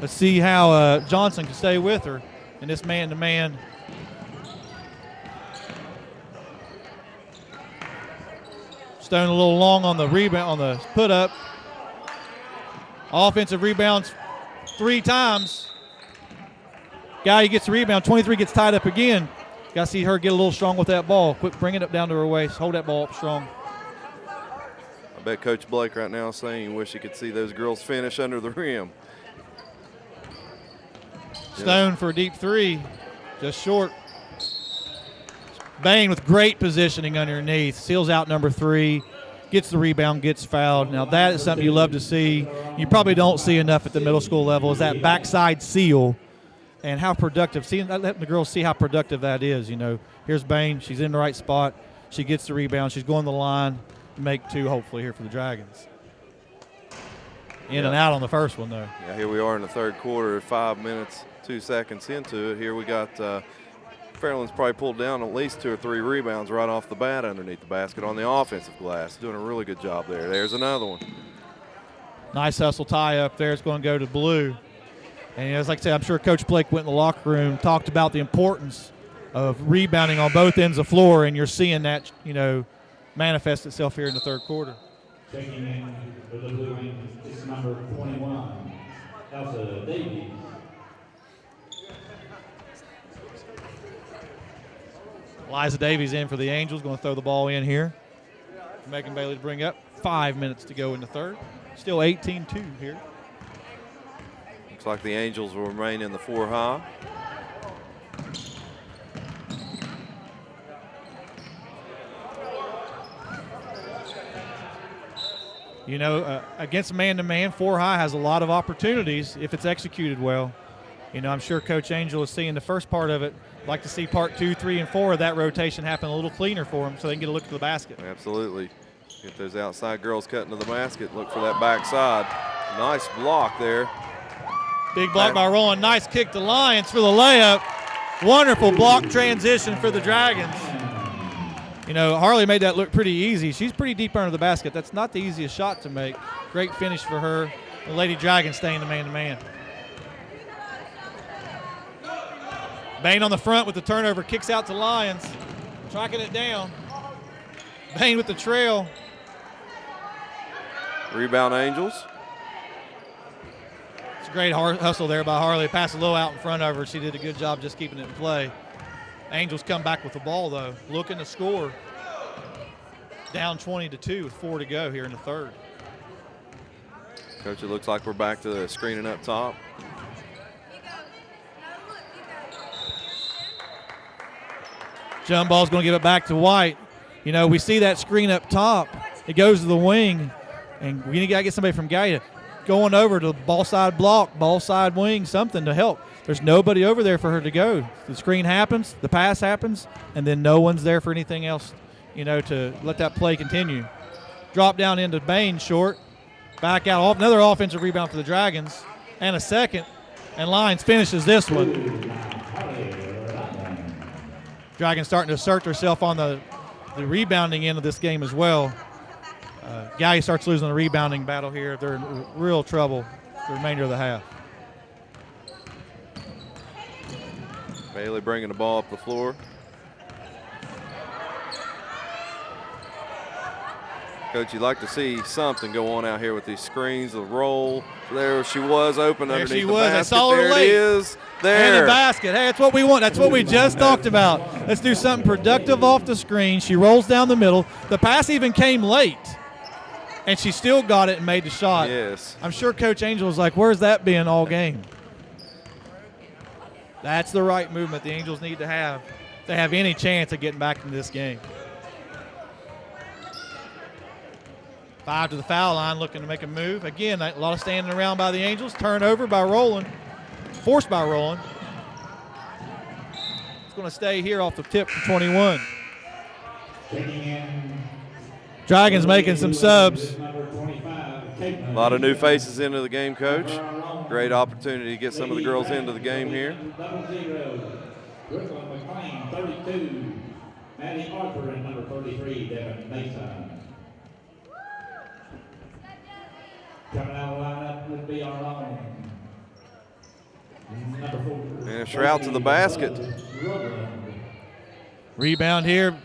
Let's see how Johnson can stay with her in this man-to-man. Stone a little long on the rebound, on the put-up. Offensive rebounds 3 times. Guy gets the rebound. 23 gets tied up again. Got to see her get a little strong with that ball. Quick, bring it up down to her waist. Hold that ball up strong. I bet Coach Blake right now is saying he wish he could see those girls finish under the rim. Stone for a deep 3. Just short. Bain with great positioning underneath. Seals out number 3. Gets the rebound, gets fouled. Now that is something you love to see. You probably don't see enough at the middle school level, is that backside seal. And how productive, letting the girls see how productive that is. You know, here's Bain. She's in the right spot. She gets the rebound. She's going to the line to make 2, hopefully, here for the Dragons. In and out on the first one, though. Yeah, here we are in the third quarter, 5 minutes, 2 seconds into it. Here we got Fairland's probably pulled down at least 2 or 3 rebounds right off the bat underneath the basket on the offensive glass. Doing a really good job there. There's another one. Nice hustle tie up there. It's going to go to blue. And as I said, I'm sure Coach Blake went in the locker room, talked about the importance of rebounding on both ends of the floor, and you're seeing that, you know, manifest itself here in the third quarter. Checking in for the Blue Angels, it's number 21, Elsa Davies. Eliza Davies in for the Angels, going to throw the ball in here. Megan Bailey to bring up. 5 minutes to go in the third. Still 18-2 here. Looks like the Angels will remain in the 4-high. You know, against man-to-man, 4-high has a lot of opportunities if it's executed well. You know, I'm sure Coach Angel is seeing the first part of it. Like to see part 2, 3, and 4 of that rotation happen a little cleaner for them so they can get a look at the basket. Absolutely. Get those outside girls cutting to the basket. Look for that backside. Nice block there. Big block by Roland. Nice kick to Lyons for the layup. Wonderful block transition for the Dragons. You know, Harley made that look pretty easy. She's pretty deep under the basket. That's not the easiest shot to make. Great finish for her. The Lady Dragons staying the man-to-man. Bain on the front with the turnover. Kicks out to Lyons. Tracking it down. Bain with the trail. Rebound Angels. It's a great hustle there by Harley. Pass a little out in front of her. She did a good job just keeping it in play. Angels come back with the ball, though. Looking to score. Down 20-2 with 4 to go here in the third. Coach, it looks like we're back to the screening up top. Jump ball's going to give it back to White. You know, we see that screen up top. It goes to the wing, and we got to get somebody from Gallia going over to the ball side block, ball side wing, something to help. There's nobody over there for her to go. The screen happens, the pass happens, and then no one's there for anything else, you know, to let that play continue. Drop down into Bain short. Back out. Another offensive rebound for the Dragons. And a second. And Lyons finishes this one. Dragons starting to assert herself on the rebounding end of this game as well. Gallia starts losing the rebounding battle here. They're in real trouble the remainder of the half. Bailey bringing the ball up the floor. Coach, you'd like to see something go on out here with these screens, the roll. There she was, open there underneath she the was. basket. I saw her there late. it is. There. And the basket. Hey, that's what we want. That's what we just talked about. Let's do something productive off the screen. She rolls down the middle. The pass even came late, and she still got it and made the shot. Yes. I'm sure Coach Angel was like, where's that been all game? That's the right movement the Angels need to have any chance of getting back into this game. 5 to the foul line, looking to make a move. Again, a lot of standing around by the Angels. Turnover by Rowland. Forced by Rowland. It's going to stay here off the tip from 21. Dragons making some subs. A lot of new faces into the game, Coach. Great opportunity to get some of the girls into the game here. Brooklyn McLean, 32. Maddie Arthur and number 33, Devin Mason. Coming out of the lineup would be our own. Number 4. And a Shroud to the basket. Rebound here.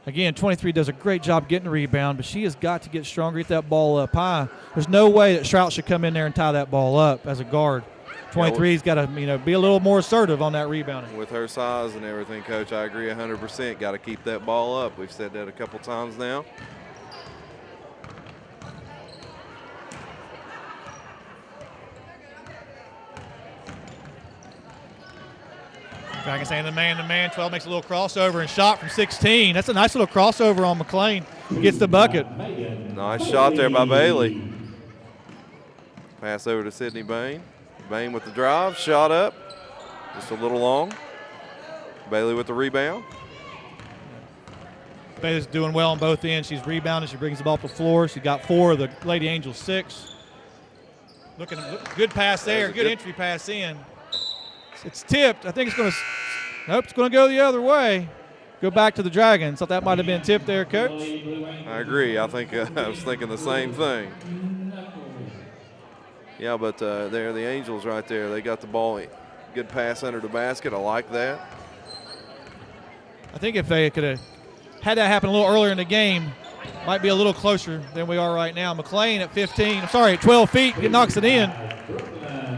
Again, 23 does a great job getting a rebound, but she has got to get stronger, get that ball up high. There's no way that Shroud should come in there and tie that ball up as a guard. 23's got to, be a little more assertive on that rebounding. With her size and everything, Coach, I agree 100%. Got to keep that ball up. We've said that a couple times now. Dragons saying the man-to-man. 12 makes a little crossover and shot from 16. That's a nice little crossover on McLean. Gets the bucket. Nice shot there by Bailey. Pass over to Sydney Bain. Bain with the drive, shot up. Just a little long. Bailey with the rebound. Bailey's doing well on both ends. She's rebounding. She brings the ball up the floor. She got 4 of the Lady Angels 6. Looking good pass there. Good entry pass in. It's tipped. I think it's going to – nope, it's going to go the other way. Go back to the Dragons. Thought that might have been tipped there, Coach. I agree. I think I was thinking the same thing. Yeah, but there the Angels right there. They got the ball. Good pass under the basket. I like that. I think if they could have had that happen a little earlier in the game, might be a little closer than we are right now. McLean at 12 feet. He knocks it in.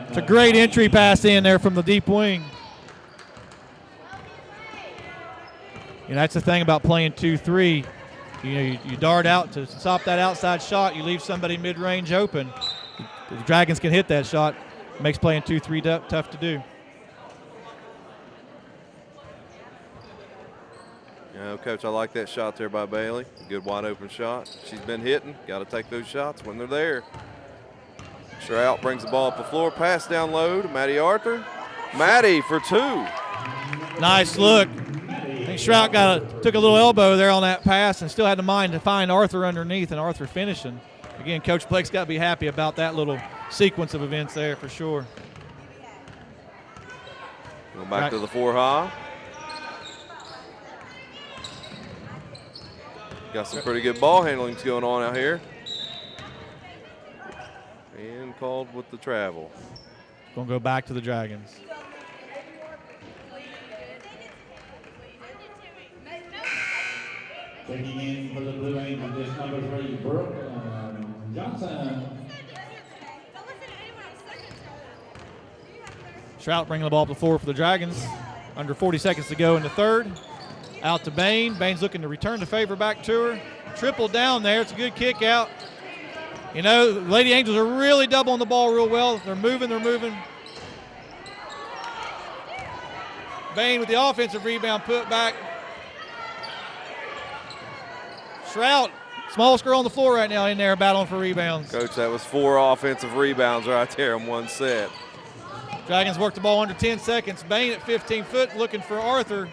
It's a great entry pass in there from the deep wing. That's the thing about playing 2-3. You dart out to stop that outside shot. You leave somebody mid-range open. The Dragons can hit that shot. It makes playing 2-3 tough to do. Coach, I like that shot there by Bailey. Good wide open shot. She's been hitting. Got to take those shots when they're there. Shroud brings the ball up the floor. Pass down low to Maddie Arthur. Maddie for 2. Nice look. I think Shroud took a little elbow there on that pass and still had the mind to find Arthur underneath, and Arthur finishing. Again, Coach Blake's got to be happy about that little sequence of events there for sure. Go back to the 4 high. Got some pretty good ball handling going on out here. And called with the travel. Going to go back to the Dragons. Checking in for the Blue Angels is number 3, Brooke Johnson. Shroud bringing the ball up the floor for the Dragons. Under 40 seconds to go in the third. Out to Bain. Bain's looking to return the favor back to her. Triple down there. It's a good kick out. The Lady Angels are really doubling the ball real well. They're moving. Bain with the offensive rebound put back. Shroud, smallest girl on the floor right now in there battling for rebounds. Coach, that was 4 offensive rebounds right there in one set. Dragons work the ball under 10 seconds. Bain at 15 foot looking for Arthur.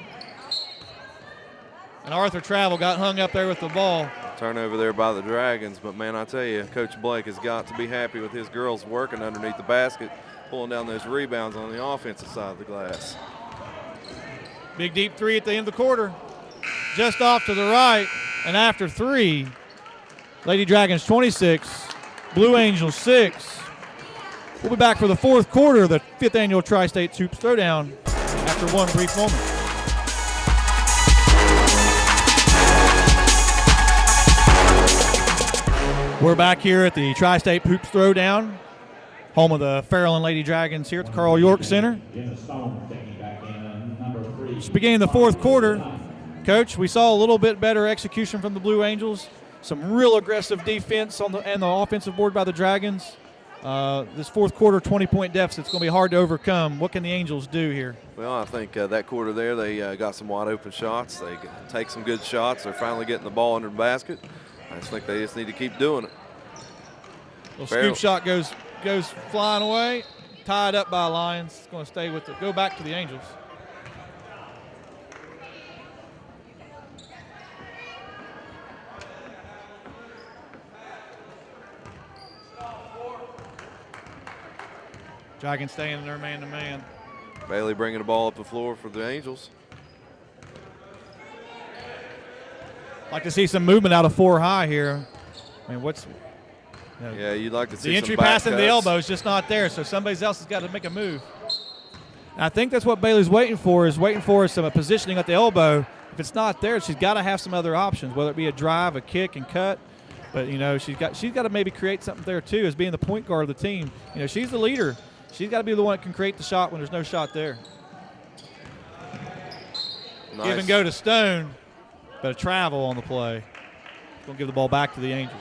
And Arthur Travel got hung up there with the ball. Turnover there by the Dragons, but man, I tell you, Coach Blake has got to be happy with his girls working underneath the basket, pulling down those rebounds on the offensive side of the glass. Big deep three at the end of the quarter. Just off to the right, and after three, Lady Dragons 26, Blue Angels 6. We'll be back for the fourth quarter of the 5th annual Tri-State Hoops Throwdown after one brief moment. We're back here at the Tri-State Hoops Throwdown, home of the Fairland Lady Dragons here at the Carl York Center. Just beginning the fourth quarter, Coach, we saw a little bit better execution from the Blue Angels. Some real aggressive defense on the offensive board by the Dragons. This fourth quarter 20-point deficit is going to be hard to overcome. What can the Angels do here? Well, I think that quarter there they got some wide open shots. They take some good shots. They're finally getting the ball under the basket. I just think they just need to keep doing it. Little scoop shot goes flying away. Tied up by Lions. It's going to stay with it. Go back to the Angels. Dragons staying in their man-to-man. Bailey bringing the ball up the floor for the Angels. Like to see some movement out of 4 high here. I mean, yeah, you'd like to see the entry some back pass into the cuts. elbow is just not there, so somebody else has got to make a move. And I think that's what Bailey's waiting for some positioning at the elbow. If it's not there, she's got to have some other options, whether it be a drive, a kick, and cut. But, you know, she's got to maybe create something there, too, as being the point guard of the team. You know, she's the leader. She's got to be the one that can create the shot when there's no shot there. Nice. Give and go to Stone, but a travel on the play. Going to give the ball back to the Angels.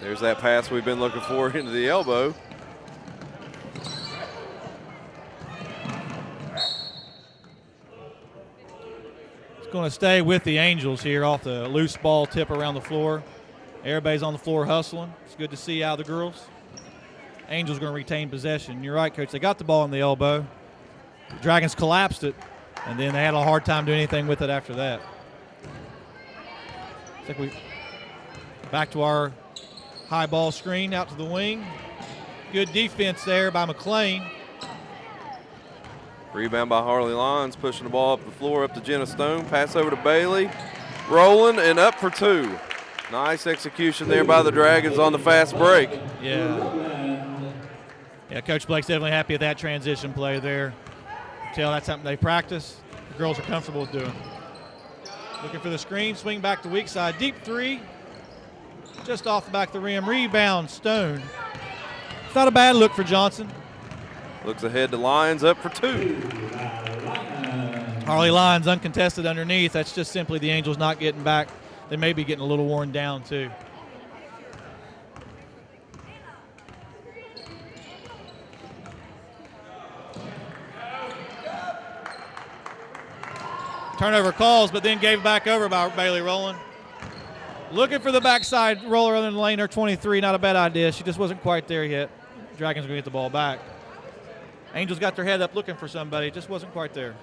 There's that pass we've been looking for into the elbow. It's going to stay with the Angels here off the loose ball tip around the floor. Everybody's on the floor hustling. It's good to see out of the girls. Angels going to retain possession. You're right, Coach. They got the ball in the elbow. The Dragons collapsed it, and then they had a hard time doing anything with it after that. I think we back to our high ball screen out to the wing. Good defense there by McLean. Rebound by Harley Lyons, pushing the ball up the floor, up to Jenna Stone. Pass over to Bailey. Rolling and up for 2. Nice execution there by the Dragons on the fast break. Yeah, Coach Blake's definitely happy with that transition play there. Tell that's something they practice. The girls are comfortable with doing. Looking for the screen, swing back to weak side. Deep three. Just off the back of the rim. Rebound, Stone. It's not a bad look for Johnson. Looks ahead to Lyons, up for 2. Harley Lyons uncontested underneath. That's just simply the Angels not getting back. They may be getting a little worn down, too. Turnover calls, but then gave back over by Bailey Rowland. Looking for the backside roller in the lane, her 23. Not a bad idea. She just wasn't quite there yet. Dragons going to get the ball back. Angels got their head up looking for somebody. Just wasn't quite there.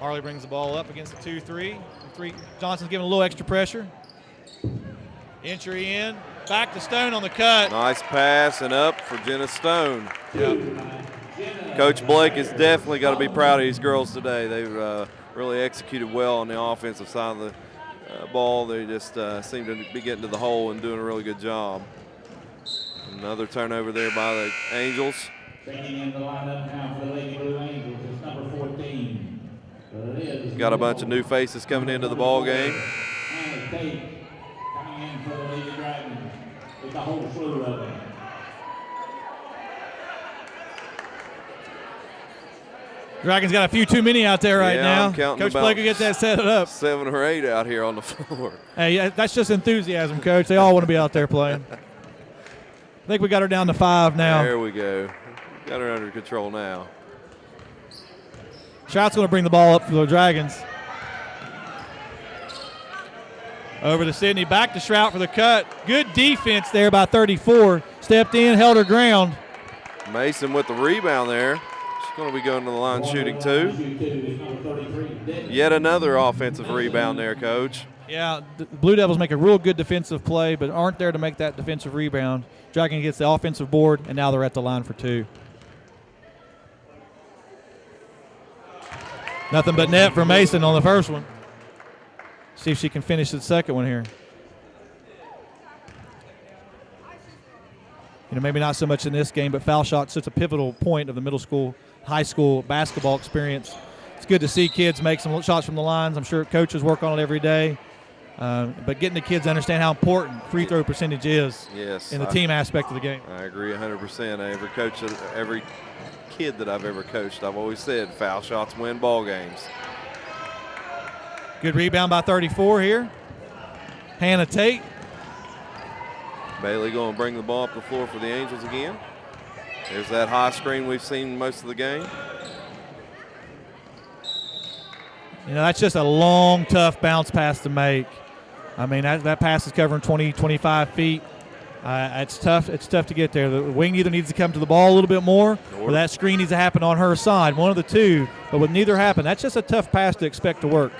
Harley brings the ball up against the 2-3. Johnson's giving a little extra pressure. Entry in. Back to Stone on the cut. Nice pass and up for Jenna Stone. Yep. Coach Blake has definitely got to be proud of these girls today. They've really executed well on the offensive side of the ball. They just seem to be getting to the hole and doing a really good job. Another turnover there by the Angels. Standing in the lineup now for the Lady Blue Angels is number 14. Got a bunch of new faces coming into the ball game. And Tate coming in for the Lady Dragons with the whole slew of them. Dragons got a few too many out there right Yeah, now. I'm counting Coach about Blake will get that set up. 7 or 8 out here on the floor. Hey, that's just enthusiasm, Coach. They all want to be out there playing. I think we got her down to 5 now. There we go. Got her under control now. Trout's going to bring the ball up for the Dragons. Over to Sydney, back to Shrout for the cut. Good defense there by 34. Stepped in, held her ground. Mason with the rebound there. She's going to be going to the line shooting 2. Yet another offensive rebound there, Coach. Yeah, the Blue Devils make a real good defensive play, but aren't there to make that defensive rebound. Dragon gets the offensive board, and now they're at the line for 2. Nothing but net for Mason on the first one. See if she can finish the second one here. You know, maybe not so much in this game, but foul shot's such a pivotal point of the middle school, high school basketball experience. It's good to see kids make some shots from the lines. I'm sure coaches work on it every day. But getting the kids to understand how important free throw percentage is in the team aspect of the game. I agree 100%. Every kid that I've ever coached, I've always said foul shots win ball games. Good rebound by 34 here. Hannah Tate. Bailey going to bring the ball up the floor for the Angels again. There's that high screen we've seen most of the game. You know, that's just a long, tough bounce pass to make. I mean, that pass is covering 20, 25 feet. It's tough. It's tough to get there. The wing either needs to come to the ball a little bit more, or that screen needs to happen on her side. One of the two. But with neither happen, that's just a tough pass to expect to work.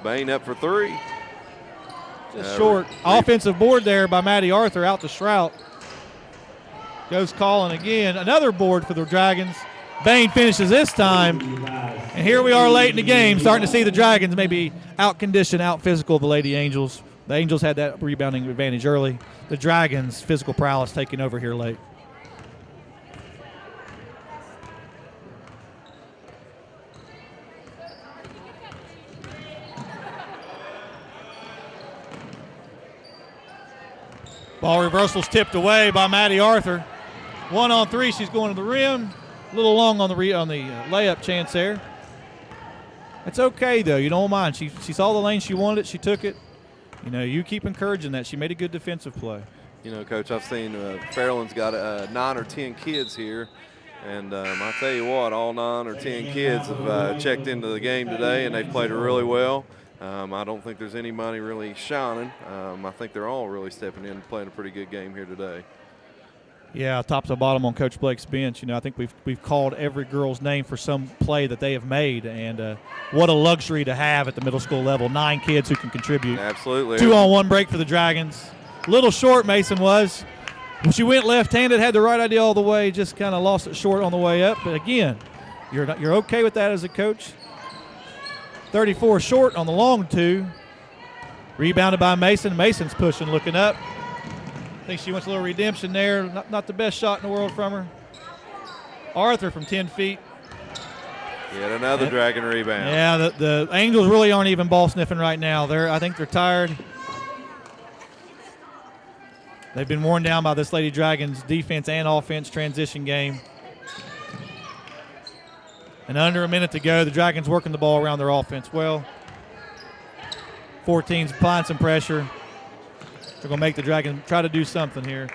Bain up for 3. Just short. Offensive board there by Maddie Arthur out to Shrout. Goes calling again. Another board for the Dragons. Bain finishes this time. And here we are late in the game, starting to see the Dragons maybe out-condition, out-physical the Lady Angels. The Angels had that rebounding advantage early. The Dragons' physical prowess taking over here late. Ball reversal's tipped away by Maddie Arthur. 1-on-3, she's going to the rim. A little long on the layup chance there. It's okay, though. You don't mind. She saw the lane. She wanted it. She took it. You know, you keep encouraging that. She made a good defensive play. You know, Coach, I've seen Fairland's got 9 or 10 kids here. And I tell you what, all 9 or 10 kids have checked into the game today, and they've played really well. I don't think there's anybody really shining. I think they're all really stepping in and playing a pretty good game here today. Yeah, top to bottom on Coach Blake's bench. You know, I think we've called every girl's name for some play that they have made, and what a luxury to have at the middle school level. 9 kids who can contribute. Absolutely. 2-on-1 break for the Dragons. A little short, Mason was. She went left-handed, had the right idea all the way, just kind of lost it short on the way up. But again, you're okay with that as a coach. 34 short on the long 2. Rebounded by Mason. Mason's pushing, looking up. I think she wants a little redemption there. Not the best shot in the world from her. Arthur from 10 feet. Yet another Dragon rebound. Yeah, the Angels really aren't even ball sniffing right now. I think they're tired. They've been worn down by this Lady Dragons defense and offense transition game. And under a minute to go, the Dragons working the ball around their offense well. 14's applying some pressure. They're going to make the Dragons try to do something here.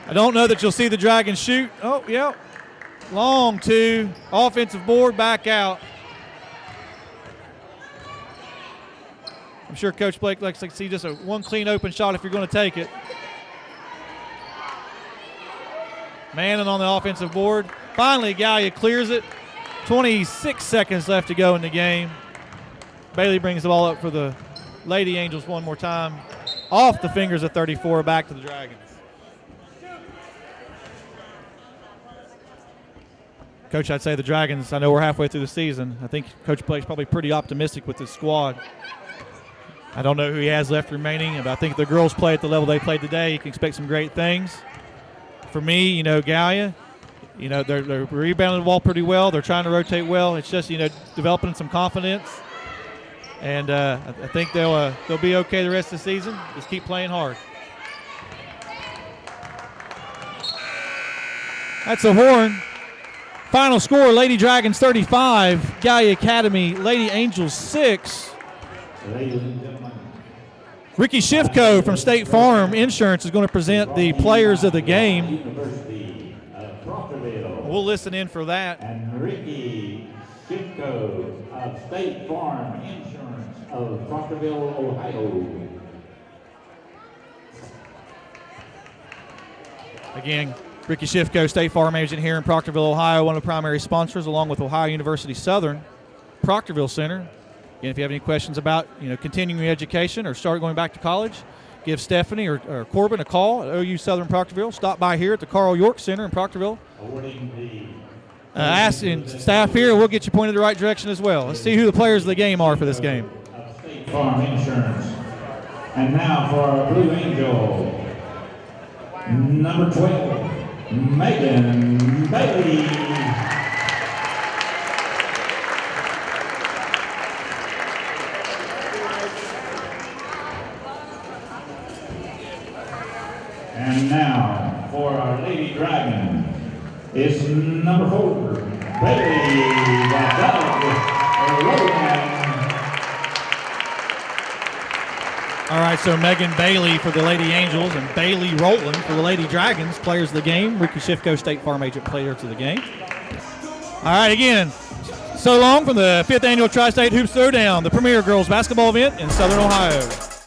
I don't know that you'll see the Dragons shoot. Oh, yeah. Long 2. Offensive board, back out. I'm sure Coach Blake likes to see just one clean open shot if you're going to take it. Manning on the offensive board. Finally, Gallia clears it. 26 seconds left to go in the game. Bailey brings the ball up for the Lady Angels one more time. Off the fingers of 34, back to the Dragons. Coach, I'd say the Dragons, I know we're halfway through the season. I think Coach Blake's probably pretty optimistic with this squad. I don't know who he has left remaining, but I think if the girls play at the level they played today, you can expect some great things. For me, you know, Gallia, you know, they're rebounding the ball pretty well. They're trying to rotate well. It's just, you know, developing some confidence. And I think they'll be okay the rest of the season. Just keep playing hard. That's a horn. Final score, Lady Dragons 35, Gallia Academy, Lady Angels 6. Ricky Shifko from State Farm Insurance is going to present the players of the game. We'll listen in for that. And Ricky Shipko of State Farm Insurance of Proctorville, Ohio. Again, Ricky Shifko, State Farm Agent here in Proctorville, Ohio, one of the primary sponsors, along with Ohio University Southern, Proctorville Center. Again, if you have any questions about continuing your education or start going back to college, give Stephanie or Corbin a call at OU Southern Proctorville. Stop by here at the Carl York Center in Proctorville. Asking staff here, we'll get you pointed the right direction as well. Let's see who the players of the game are for this game. State Farm Insurance. And now for our Blue Angel, number 12, Megan Bailey. And now for our Lady Dragon, it's number 4, Bailey Rowan. All right, so Megan Bailey for the Lady Angels and Bailey Rowland for the Lady Dragons, players of the game. Ricky Shifko, State Farm Agent, players of the game. All right, again, so long from the 5th Annual Tri-State Hoops Throwdown, the premier girls basketball event in Southern Ohio.